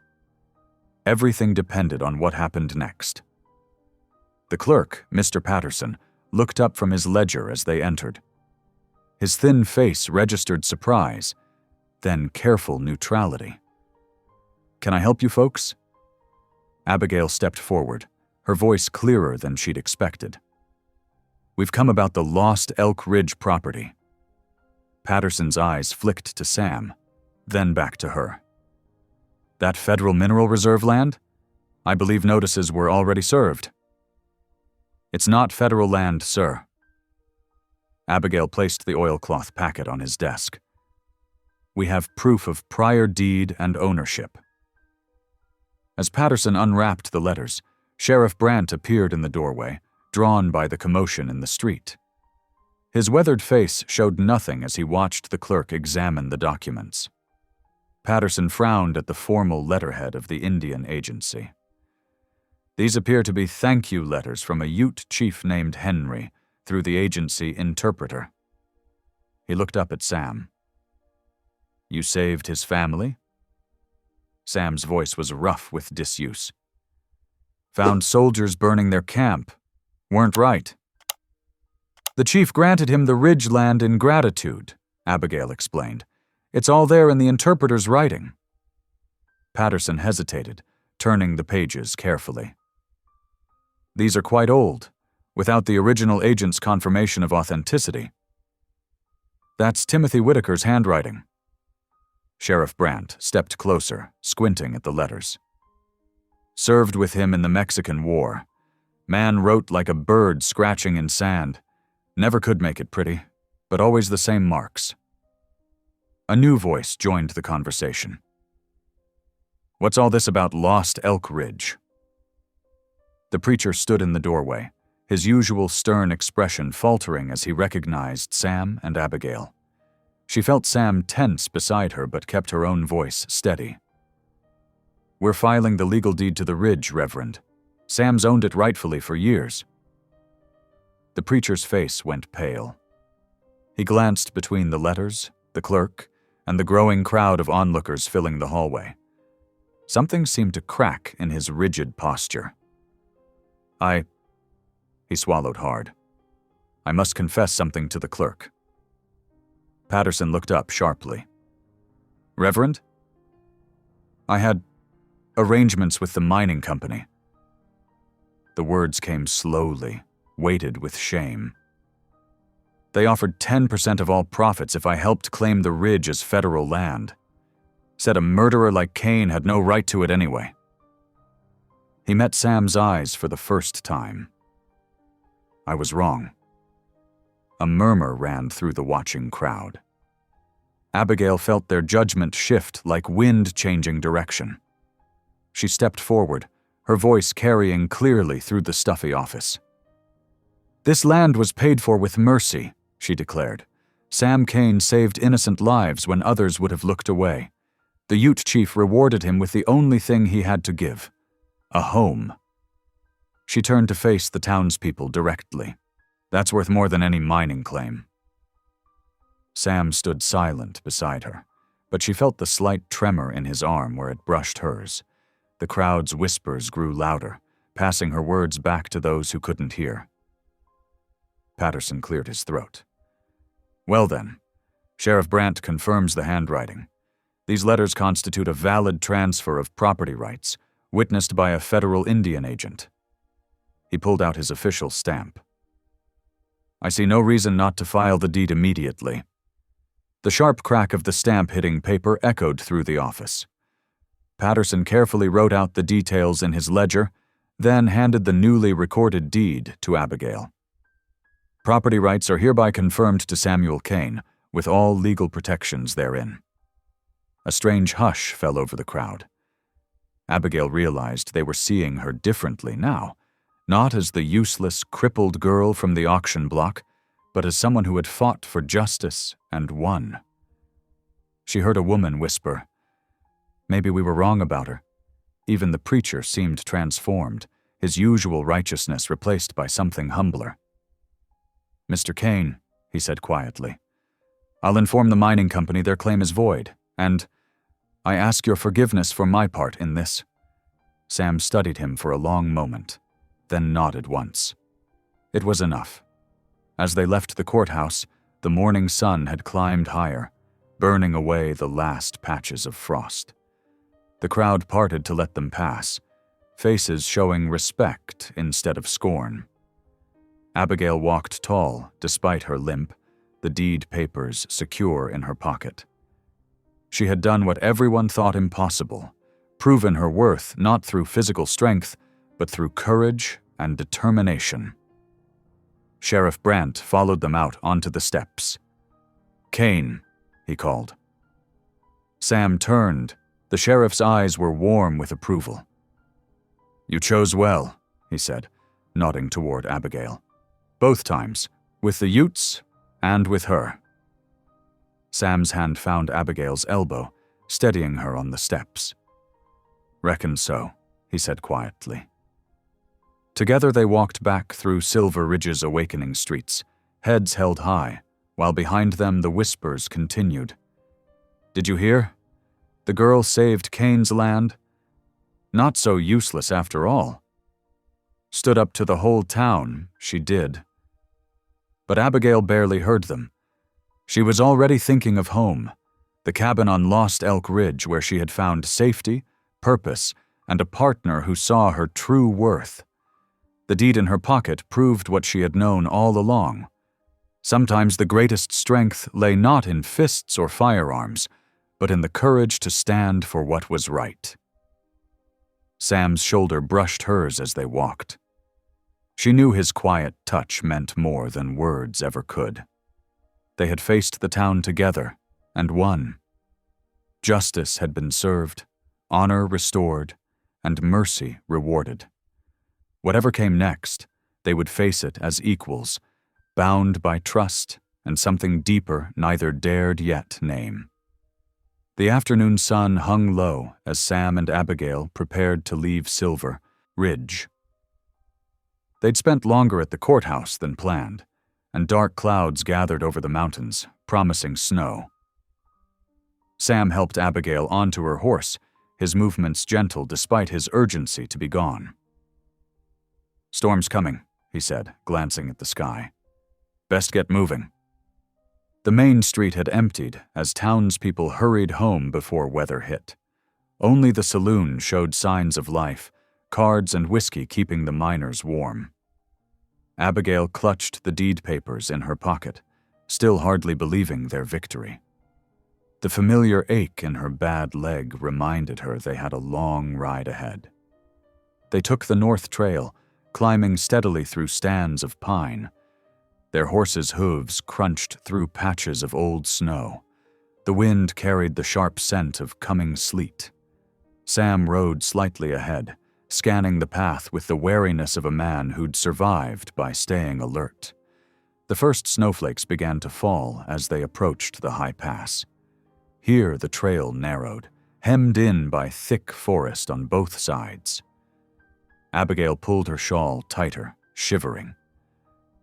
Everything depended on what happened next. The clerk, Mr. Patterson, looked up from his ledger as they entered. His thin face registered surprise, then careful neutrality. "Can I help you folks?" Abigail stepped forward, her voice clearer than she'd expected. "We've come about the Lost Elk Ridge property." Patterson's eyes flicked to Sam, then back to her. "That Federal Mineral Reserve land? I believe notices were already served." "It's not federal land, sir." Abigail placed the oilcloth packet on his desk. "We have proof of prior deed and ownership." As Patterson unwrapped the letters, Sheriff Brandt appeared in the doorway, drawn by the commotion in the street. His weathered face showed nothing as he watched the clerk examine the documents. Patterson frowned at the formal letterhead of the Indian Agency. "These appear to be thank you letters from a Ute chief named Henry through the agency interpreter." He looked up at Sam. "You saved his family?" Sam's voice was rough with disuse. "Found soldiers burning their camp. Weren't right." "The chief granted him the ridge land in gratitude," Abigail explained. "It's all there in the interpreter's writing." Patterson hesitated, turning the pages carefully. "These are quite old, without the original agent's confirmation of authenticity." "That's Timothy Whitaker's handwriting." Sheriff Brandt stepped closer, squinting at the letters. "Served with him in the Mexican War. Man wrote like a bird scratching in sand. Never could make it pretty, but always the same marks. A new voice joined the conversation. What's all this about Lost Elk Ridge? The preacher stood in the doorway, his usual stern expression faltering as he recognized Sam and Abigail. She felt Sam tense beside her but kept her own voice steady. We're filing the legal deed to the ridge, Reverend. Sam's owned it rightfully for years. The preacher's face went pale. He glanced between the letters, the clerk, and the growing crowd of onlookers filling the hallway. Something seemed to crack in his rigid posture. He swallowed hard. I must confess something to the clerk. Patterson looked up sharply. Reverend? I had arrangements with the mining company. The words came slowly, weighted with shame. They offered 10% of all profits if I helped claim the ridge as federal land. Said a murderer like Kane had no right to it anyway. He met Sam's eyes for the first time. I was wrong. A murmur ran through the watching crowd. Abigail felt their judgment shift like wind changing direction. She stepped forward, her voice carrying clearly through the stuffy office. This land was paid for with mercy, she declared. Sam Kane saved innocent lives when others would have looked away. The Ute chief rewarded him with the only thing he had to give, a home. She turned to face the townspeople directly. That's worth more than any mining claim. Sam stood silent beside her, but she felt the slight tremor in his arm where it brushed hers. The crowd's whispers grew louder, passing her words back to those who couldn't hear. Patterson cleared his throat. Well then, Sheriff Brandt confirms the handwriting. These letters constitute a valid transfer of property rights, witnessed by a federal Indian agent. He pulled out his official stamp. I see no reason not to file the deed immediately. The sharp crack of the stamp hitting paper echoed through the office. Patterson carefully wrote out the details in his ledger, then handed the newly recorded deed to Abigail. Property rights are hereby confirmed to Samuel Kane, with all legal protections therein. A strange hush fell over the crowd. Abigail realized they were seeing her differently now, not as the useless, crippled girl from the auction block, but as someone who had fought for justice and won. She heard a woman whisper, Maybe we were wrong about her. Even the preacher seemed transformed, his usual righteousness replaced by something humbler. Mr. Kane, he said quietly, I'll inform the mining company their claim is void, and I ask your forgiveness for my part in this. Sam studied him for a long moment, then nodded once. It was enough. As they left the courthouse, the morning sun had climbed higher, burning away the last patches of frost. The crowd parted to let them pass, faces showing respect instead of scorn. Abigail walked tall, despite her limp, the deed papers secure in her pocket. She had done what everyone thought impossible, proven her worth not through physical strength, but through courage and determination. Sheriff Brandt followed them out onto the steps. Kane, he called. Sam turned. The sheriff's eyes were warm with approval. You chose well, he said, nodding toward Abigail. Both times, with the Utes and with her. Sam's hand found Abigail's elbow, steadying her on the steps. Reckon so, he said quietly. Together they walked back through Silver Ridge's awakening streets, heads held high, while behind them the whispers continued. Did you hear? The girl saved Kane's land? Not so useless after all. Stood up to the whole town, she did. But Abigail barely heard them. She was already thinking of home, the cabin on Lost Elk Ridge where she had found safety, purpose, and a partner who saw her true worth. The deed in her pocket proved what she had known all along. Sometimes the greatest strength lay not in fists or firearms, but in the courage to stand for what was right. Sam's shoulder brushed hers as they walked. She knew his quiet touch meant more than words ever could. They had faced the town together and won. Justice had been served, honor restored, and mercy rewarded. Whatever came next, they would face it as equals, bound by trust and something deeper neither dared yet name. The afternoon sun hung low as Sam and Abigail prepared to leave Silver Ridge. They'd spent longer at the courthouse than planned, and dark clouds gathered over the mountains, promising snow. Sam helped Abigail onto her horse, his movements gentle despite his urgency to be gone. "Storm's coming," he said, glancing at the sky. "Best get moving." The main street had emptied as townspeople hurried home before weather hit. Only the saloon showed signs of life, cards and whiskey keeping the miners warm. Abigail clutched the deed papers in her pocket, still hardly believing their victory. The familiar ache in her bad leg reminded her they had a long ride ahead. They took the North Trail, climbing steadily through stands of pine. Their horses' hooves crunched through patches of old snow. The wind carried the sharp scent of coming sleet. Sam rode slightly ahead, scanning the path with the wariness of a man who'd survived by staying alert. The first snowflakes began to fall as they approached the high pass. Here the trail narrowed, hemmed in by thick forest on both sides. Abigail pulled her shawl tighter, shivering.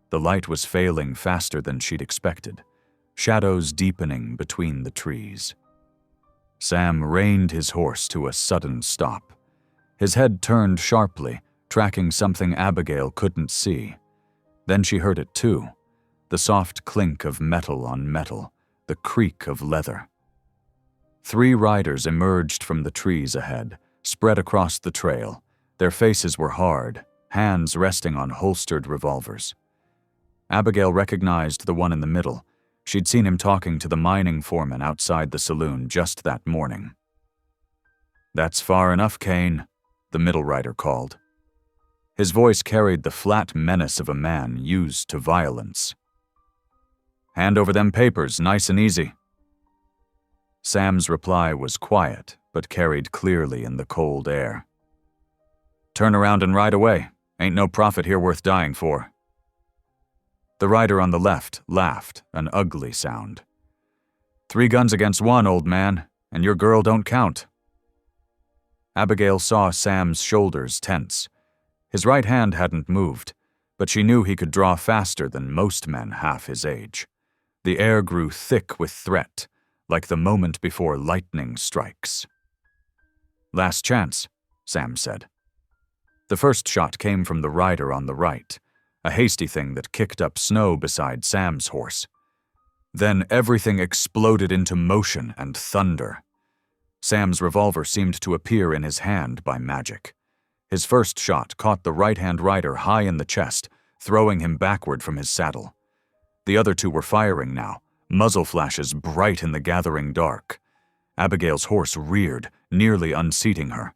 The light was failing faster than she'd expected, shadows deepening between the trees. Sam reined his horse to a sudden stop. His head turned sharply, tracking something Abigail couldn't see. Then she heard it too, the soft clink of metal on metal, the creak of leather. 3 riders emerged from the trees ahead, spread across the trail. Their faces were hard, hands resting on holstered revolvers. Abigail recognized the one in the middle. She'd seen him talking to the mining foreman outside the saloon just that morning. "That's far enough, Kane," the middle rider called. His voice carried the flat menace of a man used to violence. "Hand over them papers, nice and easy." Sam's reply was quiet, but carried clearly in the cold air. "Turn around and ride away. Ain't no profit here worth dying for." The rider on the left laughed, an ugly sound. "3 guns against 1, old man, and your girl don't count." Abigail saw Sam's shoulders tense. His right hand hadn't moved, but she knew he could draw faster than most men half his age. The air grew thick with threat, like the moment before lightning strikes. "Last chance," Sam said. The first shot came from the rider on the right, a hasty thing that kicked up snow beside Sam's horse. Then everything exploded into motion and thunder. Sam's revolver seemed to appear in his hand by magic. His first shot caught the right-hand rider high in the chest, throwing him backward from his saddle. The other 2 were firing now, muzzle flashes bright in the gathering dark. Abigail's horse reared, nearly unseating her.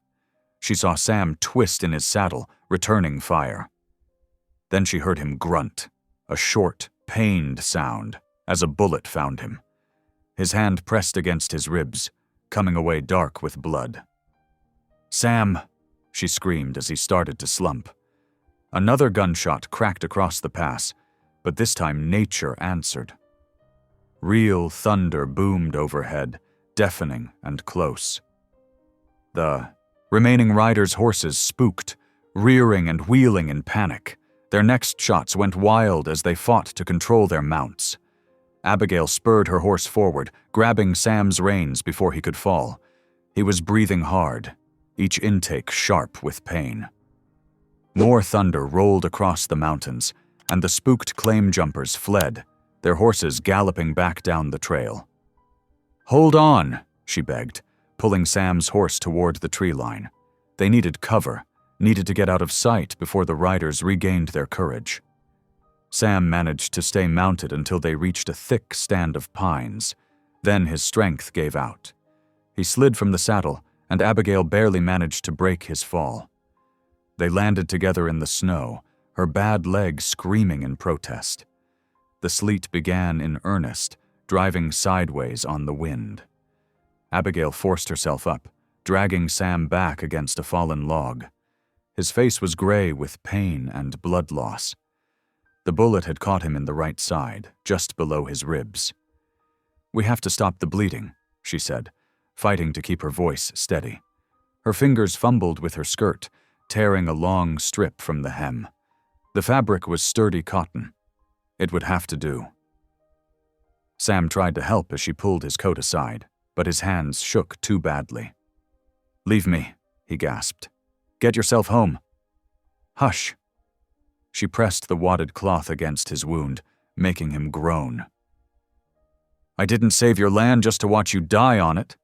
She saw Sam twist in his saddle, returning fire. Then she heard him grunt, a short, pained sound, as a bullet found him. His hand pressed against his ribs, coming away dark with blood. "Sam!" she screamed as he started to slump. Another gunshot cracked across the pass, but this time nature answered. Real thunder boomed overhead, deafening and close. The remaining riders' horses spooked, rearing and wheeling in panic. Their next shots went wild as they fought to control their mounts. Abigail spurred her horse forward, grabbing Sam's reins before he could fall. He was breathing hard, each intake sharp with pain. More thunder rolled across the mountains, and the spooked claim jumpers fled, their horses galloping back down the trail. "Hold on," she begged, pulling Sam's horse toward the tree line. They needed cover, needed to get out of sight before the riders regained their courage. Sam managed to stay mounted until they reached a thick stand of pines. Then his strength gave out. He slid from the saddle, and Abigail barely managed to break his fall. They landed together in the snow, her bad leg screaming in protest. The sleet began in earnest, driving sideways on the wind. Abigail forced herself up, dragging Sam back against a fallen log. His face was gray with pain and blood loss. The bullet had caught him in the right side, just below his ribs. "We have to stop the bleeding," she said, fighting to keep her voice steady. Her fingers fumbled with her skirt, tearing a long strip from the hem. The fabric was sturdy cotton. It would have to do. Sam tried to help as she pulled his coat aside, but his hands shook too badly. "Leave me," he gasped. "Get yourself home." "Hush." She pressed the wadded cloth against his wound, making him groan. "I didn't save your land just to watch you die on it."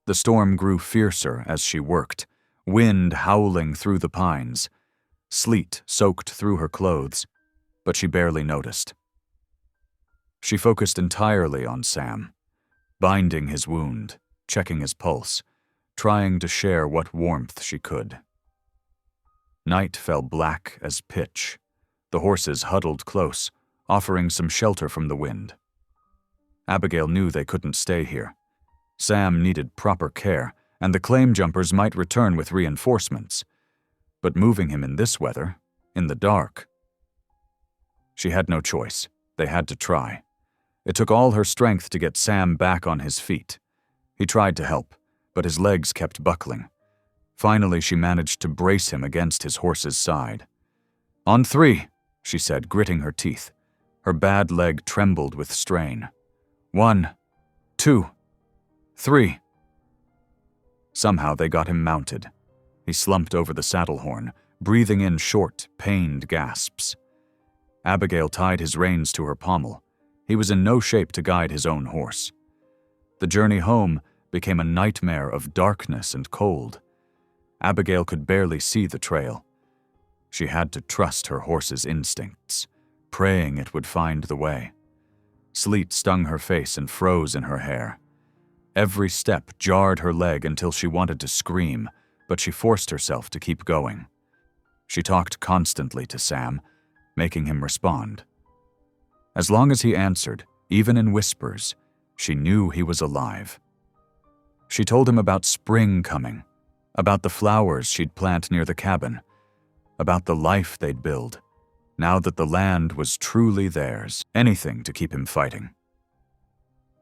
The storm grew fiercer as she worked, wind howling through the pines. Sleet soaked through her clothes, but she barely noticed. She focused entirely on Sam, binding his wound, checking his pulse, trying to share what warmth she could. Night fell black as pitch. The horses huddled close, offering some shelter from the wind. Abigail knew they couldn't stay here. Sam needed proper care, and the claim jumpers might return with reinforcements. But moving him in this weather, in the dark... She had no choice. They had to try. It took all her strength to get Sam back on his feet. He tried to help, but his legs kept buckling. Finally, she managed to brace him against his horse's side. "On 3, she said, gritting her teeth. Her bad leg trembled with strain. 1, 2, 3. Somehow they got him mounted. He slumped over the saddle horn, breathing in short, pained gasps. Abigail tied his reins to her pommel. He was in no shape to guide his own horse. The journey home became a nightmare of darkness and cold. Abigail could barely see the trail. She had to trust her horse's instincts, praying it would find the way. Sleet stung her face and froze in her hair. Every step jarred her leg until she wanted to scream, but she forced herself to keep going. She talked constantly to Sam, making him respond. As long as he answered, even in whispers, she knew he was alive. She told him about spring coming, about the flowers she'd plant near the cabin, about the life they'd build, now that the land was truly theirs, anything to keep him fighting.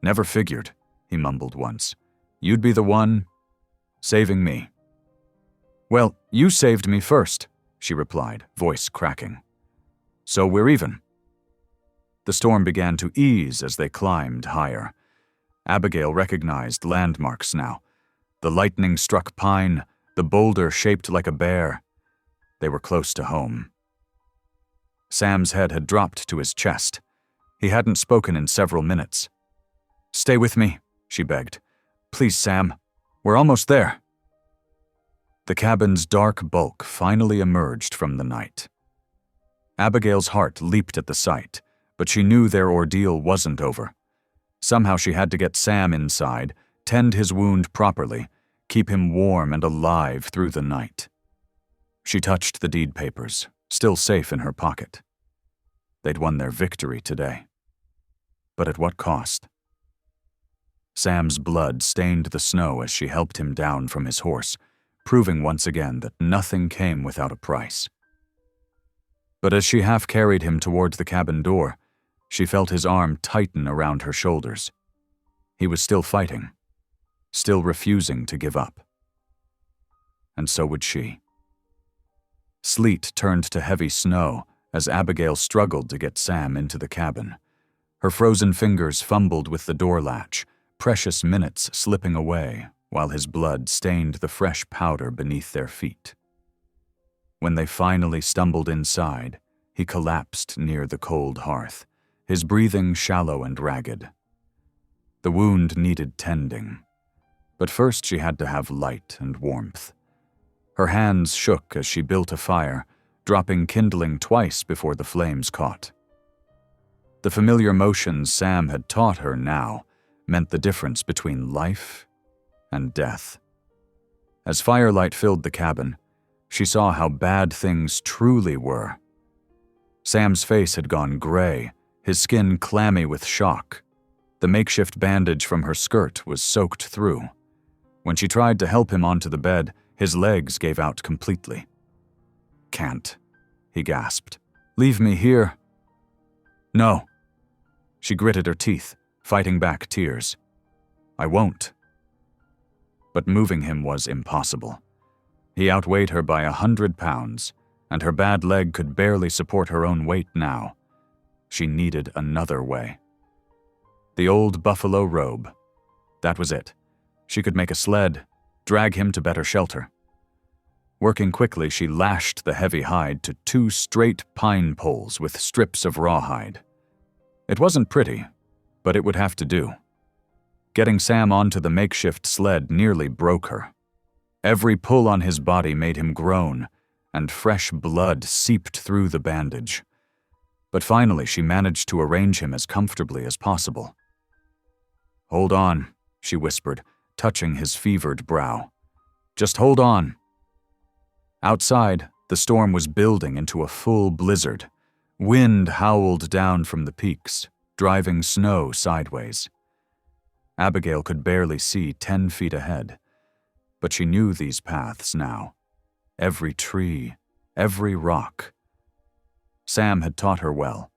"Never figured," he mumbled once. "You'd be the one saving me." "Well, you saved me first," she replied, voice cracking. "So we're even." The storm began to ease as they climbed higher. Abigail recognized landmarks now. The lightning-struck pine, the boulder shaped like a bear. They were close to home. Sam's head had dropped to his chest. He hadn't spoken in several minutes. "Stay with me," she begged. "Please, Sam. We're almost there." The cabin's dark bulk finally emerged from the night. Abigail's heart leaped at the sight, but she knew their ordeal wasn't over. Somehow she had to get Sam inside, tend his wound properly, keep him warm and alive through the night. She touched the deed papers, still safe in her pocket. They'd won their victory today. But at what cost? Sam's blood stained the snow as she helped him down from his horse, proving once again that nothing came without a price. But as she half-carried him toward the cabin door, she felt his arm tighten around her shoulders. He was still fighting, still refusing to give up. And so would she. Sleet turned to heavy snow as Abigail struggled to get Sam into the cabin. Her frozen fingers fumbled with the door latch, precious minutes slipping away while his blood stained the fresh powder beneath their feet. When they finally stumbled inside, he collapsed near the cold hearth, his breathing shallow and ragged. The wound needed tending, but first she had to have light and warmth. Her hands shook as she built a fire, dropping kindling twice before the flames caught. The familiar motions Sam had taught her now meant the difference between life and death. As firelight filled the cabin, she saw how bad things truly were. Sam's face had gone gray, his skin clammy with shock. The makeshift bandage from her skirt was soaked through. When she tried to help him onto the bed, his legs gave out completely. "Can't," he gasped. "Leave me here." "No." She gritted her teeth, fighting back tears. "I won't." But moving him was impossible. He outweighed her by 100 pounds, and her bad leg could barely support her own weight now. She needed another way. The old buffalo robe. That was it. She could make a sled, drag him to better shelter. Working quickly, she lashed the heavy hide to 2 straight pine poles with strips of rawhide. It wasn't pretty, but it would have to do. Getting Sam onto the makeshift sled nearly broke her. Every pull on his body made him groan, and fresh blood seeped through the bandage. But finally, she managed to arrange him as comfortably as possible. "Hold on," she whispered, touching his fevered brow. "Just hold on." Outside, the storm was building into a full blizzard. Wind howled down from the peaks, driving snow sideways. Abigail could barely see 10 feet ahead, but she knew these paths now. Every tree, every rock. Sam had taught her well.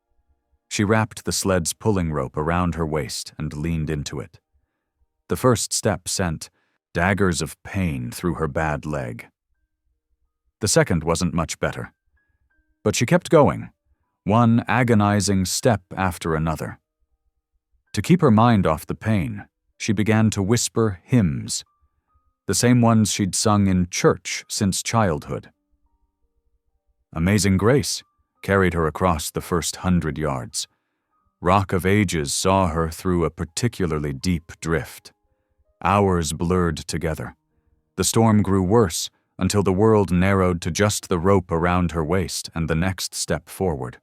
She wrapped the sled's pulling rope around her waist and leaned into it. The first step sent daggers of pain through her bad leg. The second wasn't much better. But she kept going, one agonizing step after another. To keep her mind off the pain, she began to whisper hymns, the same ones she'd sung in church since childhood. Amazing Grace carried her across the first 100 yards. Rock of Ages saw her through a particularly deep drift. Hours blurred together. The storm grew worse until the world narrowed to just the rope around her waist and the next step forward.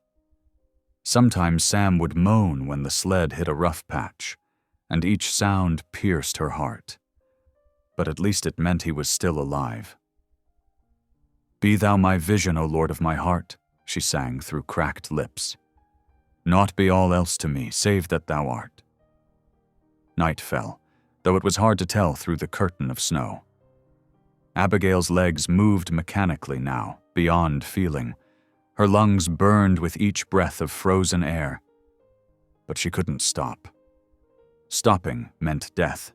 Sometimes Sam would moan when the sled hit a rough patch, and each sound pierced her heart. But at least it meant he was still alive. "Be thou my vision, O Lord of my heart," she sang through cracked lips. "Naught be all else to me, save that thou art." Night fell, though it was hard to tell through the curtain of snow. Abigail's legs moved mechanically now, beyond feeling. Her lungs burned with each breath of frozen air. But she couldn't stop. Stopping meant death.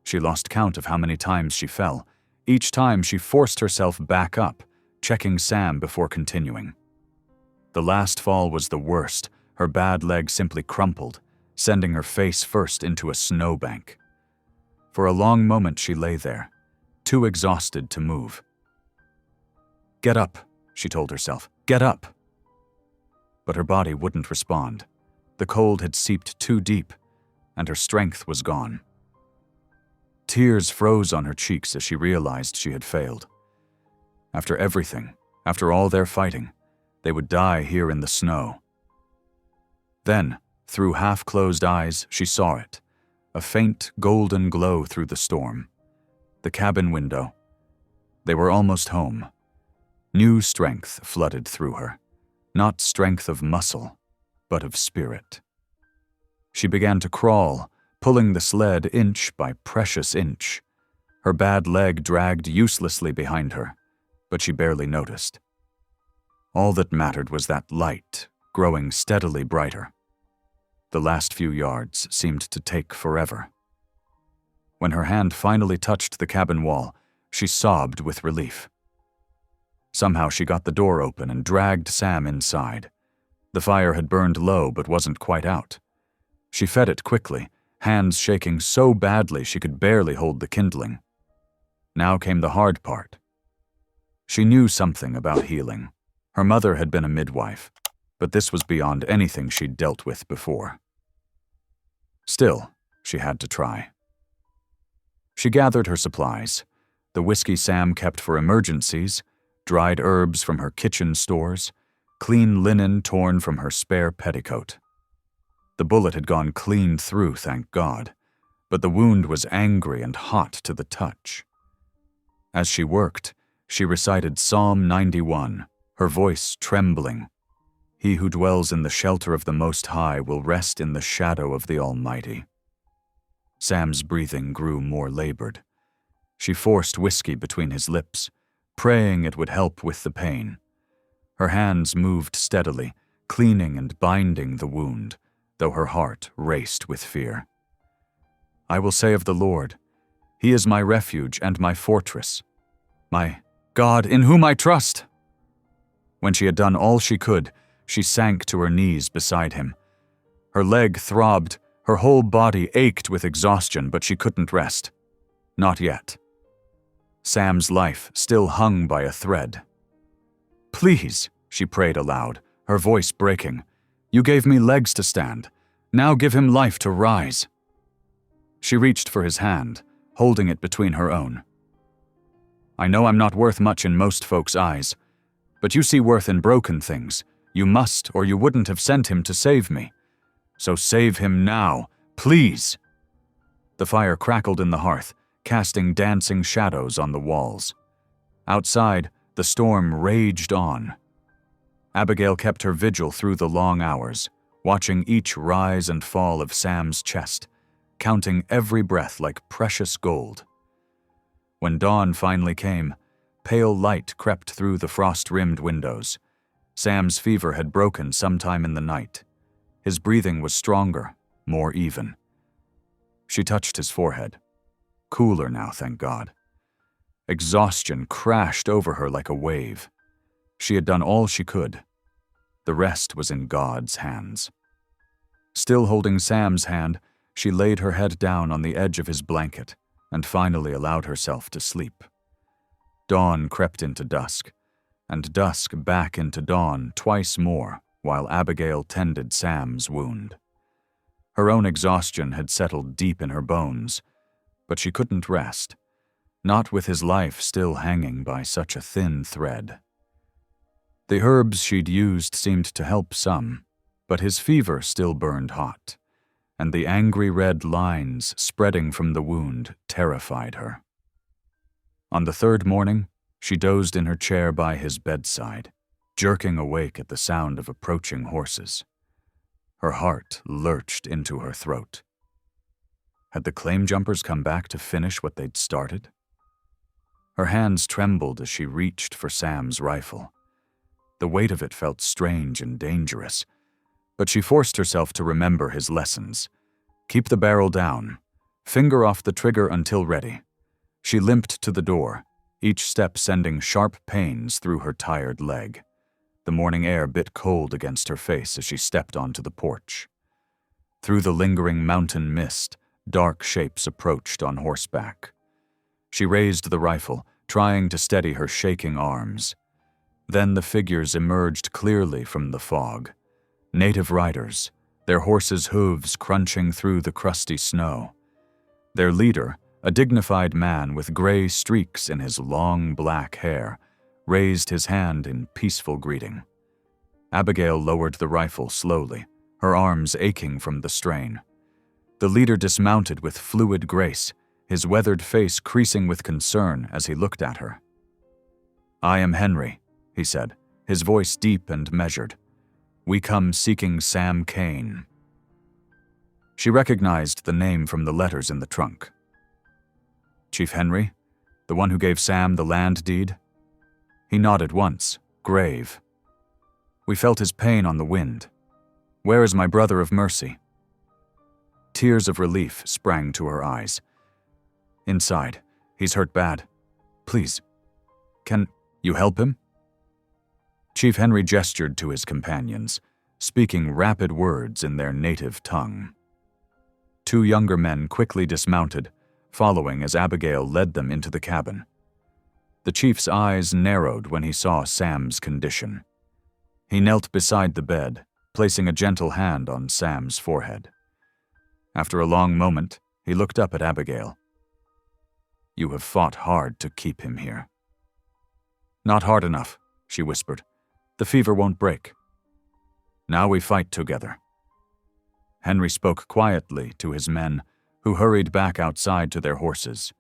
She lost count of how many times she fell. Each time she forced herself back up, checking Sam before continuing. The last fall was the worst. Her bad leg simply crumpled, sending her face first into a snowbank. For a long moment she lay there, too exhausted to move. "Get up," she told herself. "Get up." But her body wouldn't respond. The cold had seeped too deep, and her strength was gone. Tears froze on her cheeks as she realized she had failed. After everything, after all their fighting, they would die here in the snow. Then, through half-closed eyes, she saw it, a faint golden glow through the storm. The cabin window. They were almost home. New strength flooded through her, not strength of muscle, but of spirit. She began to crawl, pulling the sled inch by precious inch. Her bad leg dragged uselessly behind her, but she barely noticed. All that mattered was that light, growing steadily brighter. The last few yards seemed to take forever. When her hand finally touched the cabin wall, she sobbed with relief. Somehow she got the door open and dragged Sam inside. The fire had burned low but wasn't quite out. She fed it quickly, hands shaking so badly she could barely hold the kindling. Now came the hard part. She knew something about healing. Her mother had been a midwife, but this was beyond anything she'd dealt with before. Still, she had to try. She gathered her supplies, the whiskey Sam kept for emergencies, dried herbs from her kitchen stores, clean linen torn from her spare petticoat. The bullet had gone clean through, thank God, but the wound was angry and hot to the touch. As she worked, She recited Psalm 91, her voice trembling. He who dwells in the shelter of the Most High will rest in the shadow of the Almighty. Sam's breathing grew more labored. She forced whiskey between his lips, praying it would help with the pain. Her hands moved steadily, cleaning and binding the wound, though her heart raced with fear. I will say of the Lord, He is my refuge and my fortress, my God in whom I trust. When she had done all she could, she sank to her knees beside him. Her leg throbbed, her whole body ached with exhaustion, but she couldn't rest. Not yet. Sam's life still hung by a thread. Please, she prayed aloud, her voice breaking. You gave me legs to stand. Now give him life to rise. She reached for his hand, holding it between her own. I know I'm not worth much in most folks' eyes, but you see worth in broken things. You must, or you wouldn't have sent him to save me. So save him now, please. The fire crackled in the hearth, casting dancing shadows on the walls. Outside, the storm raged on. Abigail kept her vigil through the long hours, watching each rise and fall of Sam's chest, counting every breath like precious gold. When dawn finally came, pale light crept through the frost-rimmed windows. Sam's fever had broken sometime in the night. His breathing was stronger, more even. She touched his forehead. Cooler now, thank God. Exhaustion crashed over her like a wave. She had done all she could. The rest was in God's hands. Still holding Sam's hand, she laid her head down on the edge of his blanket and finally allowed herself to sleep. Dawn crept into dusk, and dusk back into dawn twice more while Abigail tended Sam's wound. Her own exhaustion had settled deep in her bones, but she couldn't rest, not with his life still hanging by such a thin thread. The herbs she'd used seemed to help some, but his fever still burned hot, and the angry red lines spreading from the wound terrified her. On the third morning, she dozed in her chair by his bedside, jerking awake at the sound of approaching horses. Her heart lurched into her throat. Had the claim jumpers come back to finish what they'd started? Her hands trembled as she reached for Sam's rifle. The weight of it felt strange and dangerous, but she forced herself to remember his lessons. Keep the barrel down. Finger off the trigger until ready. She limped to the door, each step sending sharp pains through her tired leg. The morning air bit cold against her face as she stepped onto the porch. Through the lingering mountain mist, dark shapes approached on horseback. She raised the rifle, trying to steady her shaking arms. Then the figures emerged clearly from the fog. Native riders, their horses' hooves crunching through the crusty snow. Their leader, a dignified man with gray streaks in his long black hair, raised his hand in peaceful greeting. Abigail lowered the rifle slowly, her arms aching from the strain. The leader dismounted with fluid grace, his weathered face creasing with concern as he looked at her. I am Henry, he said, his voice deep and measured. We come seeking Sam Kane. She recognized the name from the letters in the trunk. Chief Henry, the one who gave Sam the land deed? He nodded once, grave. We felt his pain on the wind. Where is my brother of mercy? Tears of relief sprang to her eyes. Inside. He's hurt bad. Please, can you help him? Chief Henry gestured to his companions, speaking rapid words in their native tongue. Two younger men quickly dismounted, following as Abigail led them into the cabin. The chief's eyes narrowed when he saw Sam's condition. He knelt beside the bed, placing a gentle hand on Sam's forehead. After a long moment, he looked up at Abigail. You have fought hard to keep him here. Not hard enough, she whispered. The fever won't break. Now we fight together. Henry spoke quietly to his men, who hurried back outside to their horses.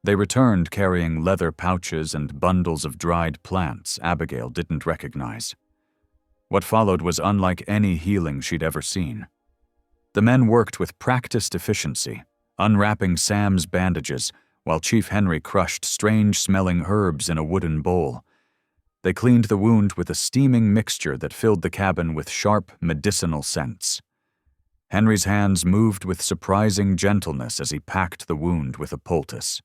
They returned carrying leather pouches and bundles of dried plants Abigail didn't recognize. What followed was unlike any healing she'd ever seen. The men worked with practiced efficiency, unwrapping Sam's bandages while Chief Henry crushed strange-smelling herbs in a wooden bowl. They cleaned the wound with a steaming mixture that filled the cabin with sharp, medicinal scents. Henry's hands moved with surprising gentleness as he packed the wound with a poultice.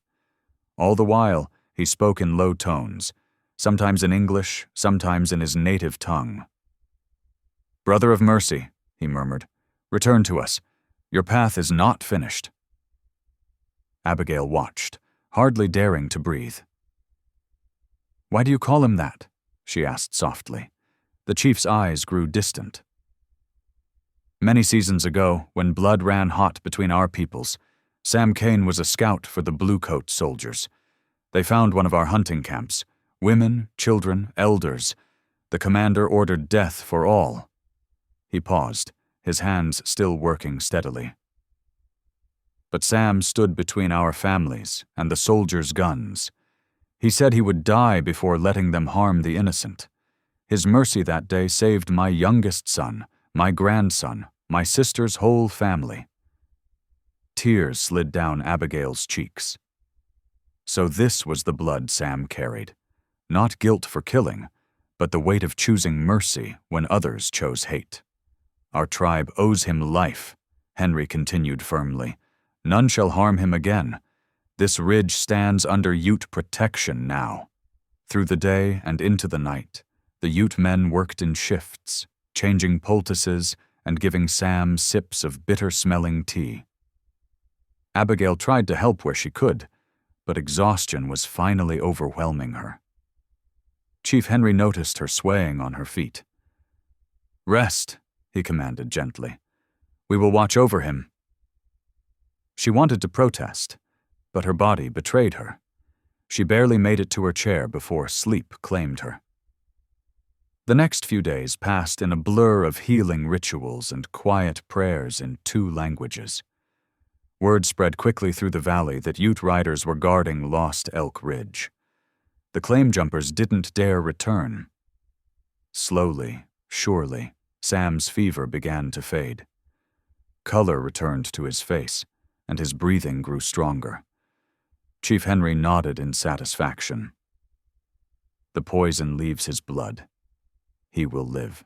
All the while, he spoke in low tones, sometimes in English, sometimes in his native tongue. "Brother of mercy," he murmured, "return to us. Your path is not finished." Abigail watched, hardly daring to breathe. "Why do you call him that?" she asked softly. The chief's eyes grew distant. "Many seasons ago, when blood ran hot between our peoples, Sam Kane was a scout for the Bluecoat soldiers. They found one of our hunting camps. Women, children, elders. The commander ordered death for all." He paused, his hands still working steadily. "But Sam stood between our families and the soldiers' guns. He said he would die before letting them harm the innocent. His mercy that day saved my youngest son, my grandson, my sister's whole family." Tears slid down Abigail's cheeks. So this was the blood Sam carried. Not guilt for killing, but the weight of choosing mercy when others chose hate. "Our tribe owes him life," Henry continued firmly. "None shall harm him again. This ridge stands under Ute protection now." Through the day and into the night, the Ute men worked in shifts, changing poultices and giving Sam sips of bitter-smelling tea. Abigail tried to help where she could, but exhaustion was finally overwhelming her. Chief Henry noticed her swaying on her feet. "Rest," he commanded gently. "We will watch over him." She wanted to protest, but her body betrayed her. She barely made it to her chair before sleep claimed her. The next few days passed in a blur of healing rituals and quiet prayers in 2 languages. Word spread quickly through the valley that Ute riders were guarding Lost Elk Ridge. The claim jumpers didn't dare return. Slowly, surely, Sam's fever began to fade. Color returned to his face, and his breathing grew stronger. Chief Henry nodded in satisfaction. "The poison leaves his blood. He will live."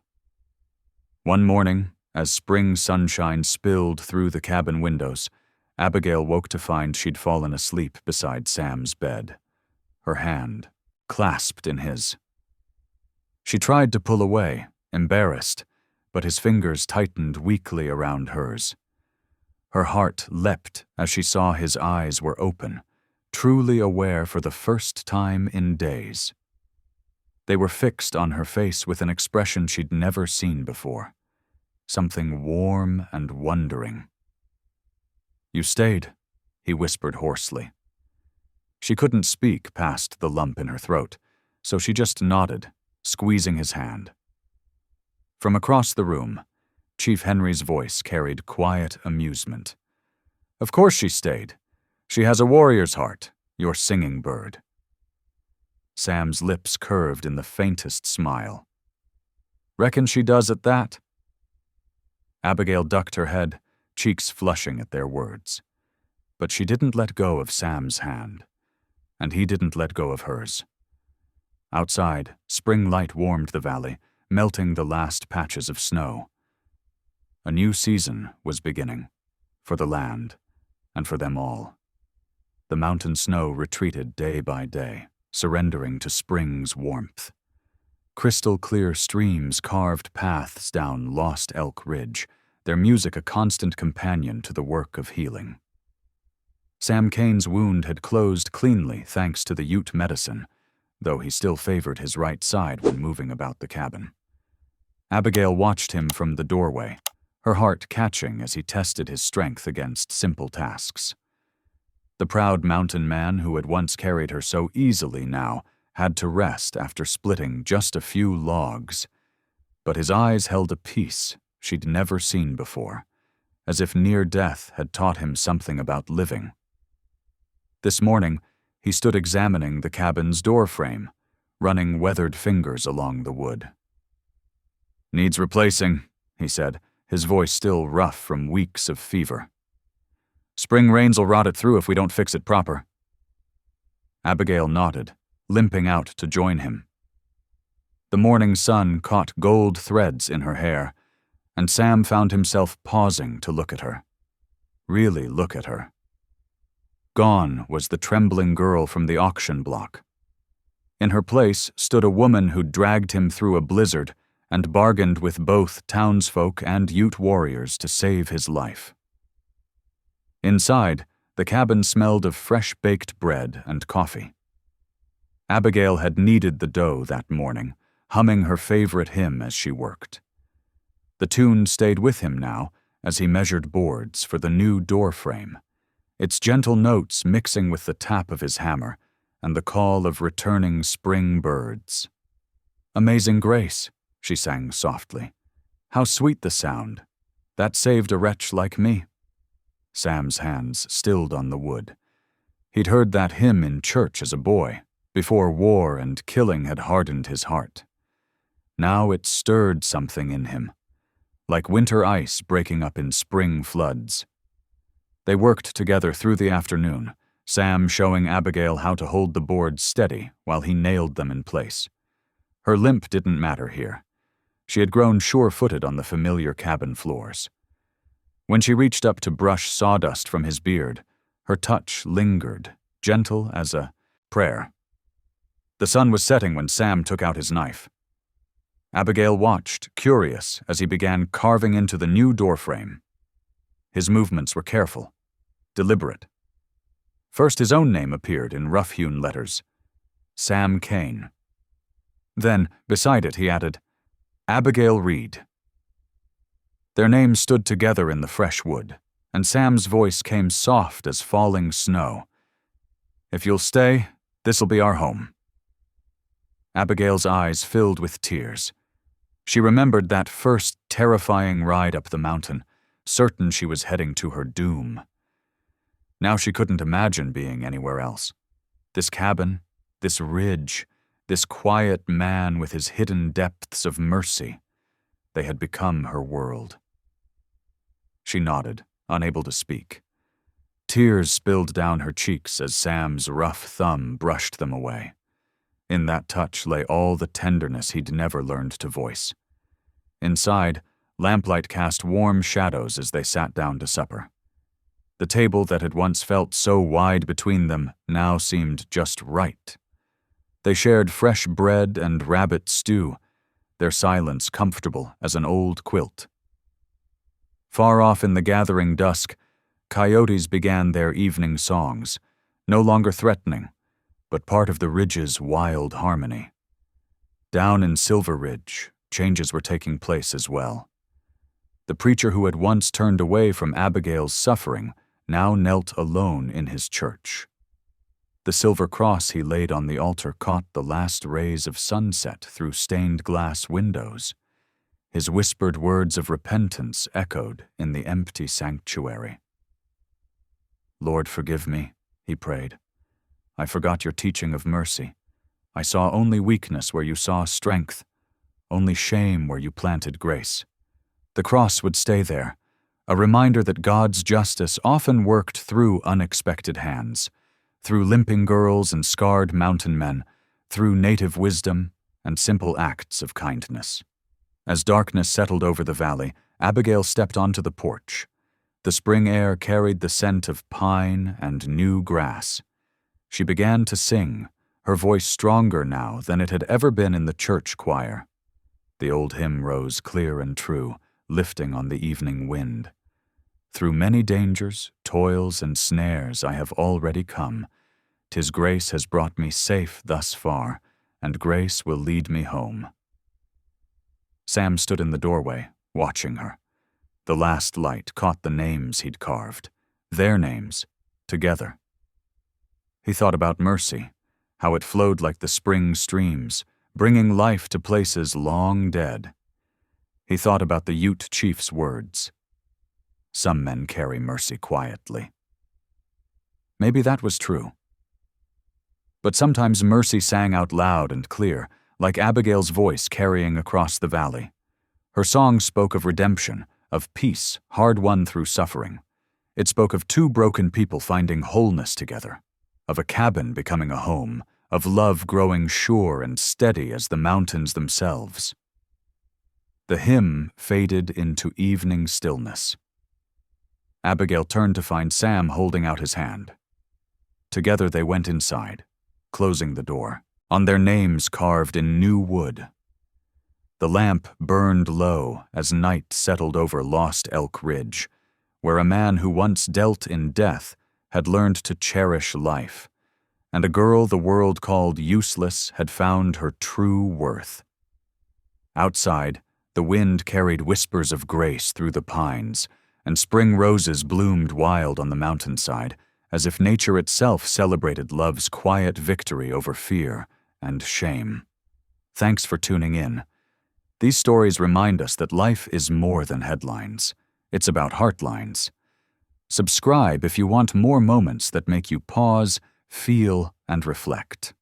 One morning, as spring sunshine spilled through the cabin windows, Abigail woke to find she'd fallen asleep beside Sam's bed, her hand clasped in his. She tried to pull away, embarrassed, but his fingers tightened weakly around hers. Her heart leapt as she saw his eyes were open, truly aware for the first time in days. They were fixed on her face with an expression she'd never seen before, something warm and wondering. "You stayed," he whispered hoarsely. She couldn't speak past the lump in her throat, so she just nodded, squeezing his hand. From across the room, Chief Henry's voice carried quiet amusement. "Of course she stayed. She has a warrior's heart, your singing bird." Sam's lips curved in the faintest smile. "Reckon she does at that?" Abigail ducked her head, cheeks flushing at their words. But she didn't let go of Sam's hand, and he didn't let go of hers. Outside, spring light warmed the valley, melting the last patches of snow. A new season was beginning, for the land, and for them all. The mountain snow retreated day by day, surrendering to spring's warmth. Crystal-clear streams carved paths down Lost Elk Ridge, their music a constant companion to the work of healing. Sam Kane's wound had closed cleanly thanks to the Ute medicine, though he still favored his right side when moving about the cabin. Abigail watched him from the doorway, her heart catching as he tested his strength against simple tasks. The proud mountain man who had once carried her so easily now had to rest after splitting just a few logs, but his eyes held a peace she'd never seen before, as if near death had taught him something about living. This morning, He stood examining the cabin's door frame, running weathered fingers along the wood. "Needs replacing," he said, his voice still rough from weeks of fever. "Spring rains'll rot it through if we don't fix it proper." Abigail nodded, limping out to join him. The morning sun caught gold threads in her hair, and Sam found himself pausing to look at her. Really look at her. Gone was the trembling girl from the auction block. In her place stood a woman who'd dragged him through a blizzard and bargained with both townsfolk and Ute warriors to save his life. Inside, the cabin smelled of fresh-baked bread and coffee. Abigail had kneaded the dough that morning, humming her favorite hymn as she worked. The tune stayed with him now as he measured boards for the new door frame, its gentle notes mixing with the tap of his hammer and the call of returning spring birds. "Amazing grace," she sang softly. "How sweet the sound. That saved a wretch like me." Sam's hands stilled on the wood. He'd heard that hymn in church as a boy, before war and killing had hardened his heart. Now it stirred something in him, like winter ice breaking up in spring floods. They worked together through the afternoon, Sam showing Abigail how to hold the boards steady while he nailed them in place. Her limp didn't matter here. She had grown sure-footed on the familiar cabin floors. When she reached up to brush sawdust from his beard, her touch lingered, gentle as a prayer. The sun was setting when Sam took out his knife. Abigail watched, curious, as he began carving into the new doorframe. His movements were careful, deliberate. First his own name appeared in rough-hewn letters, Sam Kane. Then, beside it, he added, Abigail Reed. Their names stood together in the fresh wood, and Sam's voice came soft as falling snow. "If you'll stay, this'll be our home." Abigail's eyes filled with tears. She remembered that first terrifying ride up the mountain, certain she was heading to her doom. Now she couldn't imagine being anywhere else. This cabin, this ridge, this quiet man with his hidden depths of mercy, they had become her world. She nodded, unable to speak. Tears spilled down her cheeks as Sam's rough thumb brushed them away. In that touch lay all the tenderness he'd never learned to voice. Inside, lamplight cast warm shadows as they sat down to supper. The table that had once felt so wide between them now seemed just right. They shared fresh bread and rabbit stew, their silence comfortable as an old quilt. Far off in the gathering dusk, coyotes began their evening songs, no longer threatening, but part of the ridge's wild harmony. Down in Silver Ridge, changes were taking place as well. The preacher who had once turned away from Abigail's suffering now knelt alone in his church. The silver cross he laid on the altar caught the last rays of sunset through stained glass windows. His whispered words of repentance echoed in the empty sanctuary. "Lord, forgive me," he prayed. "I forgot your teaching of mercy. I saw only weakness where you saw strength, only shame where you planted grace. The cross would stay there, a reminder that God's justice often worked through unexpected hands, through limping girls and scarred mountain men, through native wisdom and simple acts of kindness." As darkness settled over the valley, Abigail stepped onto the porch. The spring air carried the scent of pine and new grass. She began to sing, her voice stronger now than it had ever been in the church choir. The old hymn rose clear and true, lifting on the evening wind. "Through many dangers, toils, and snares I have already come. 'Tis grace has brought me safe thus far, and grace will lead me home." Sam stood in the doorway, watching her. The last light caught the names he'd carved, their names, together. He thought about mercy, how it flowed like the spring streams, bringing life to places long dead. He thought about the Ute chief's words. Some men carry mercy quietly. Maybe that was true. But sometimes mercy sang out loud and clear, like Abigail's voice carrying across the valley. Her song spoke of redemption, of peace hard-won through suffering. It spoke of two broken people finding wholeness together, of a cabin becoming a home, of love growing sure and steady as the mountains themselves. The hymn faded into evening stillness. Abigail turned to find Sam holding out his hand. Together they went inside, closing the door, on their names carved in new wood. The lamp burned low as night settled over Lost Elk Ridge, where a man who once dealt in death had learned to cherish life, and a girl the world called useless had found her true worth. Outside, the wind carried whispers of grace through the pines, and spring roses bloomed wild on the mountainside, as if nature itself celebrated love's quiet victory over fear and shame. Thanks for tuning in. These stories remind us that life is more than headlines. It's about heartlines. Subscribe if you want more moments that make you pause, feel, and reflect.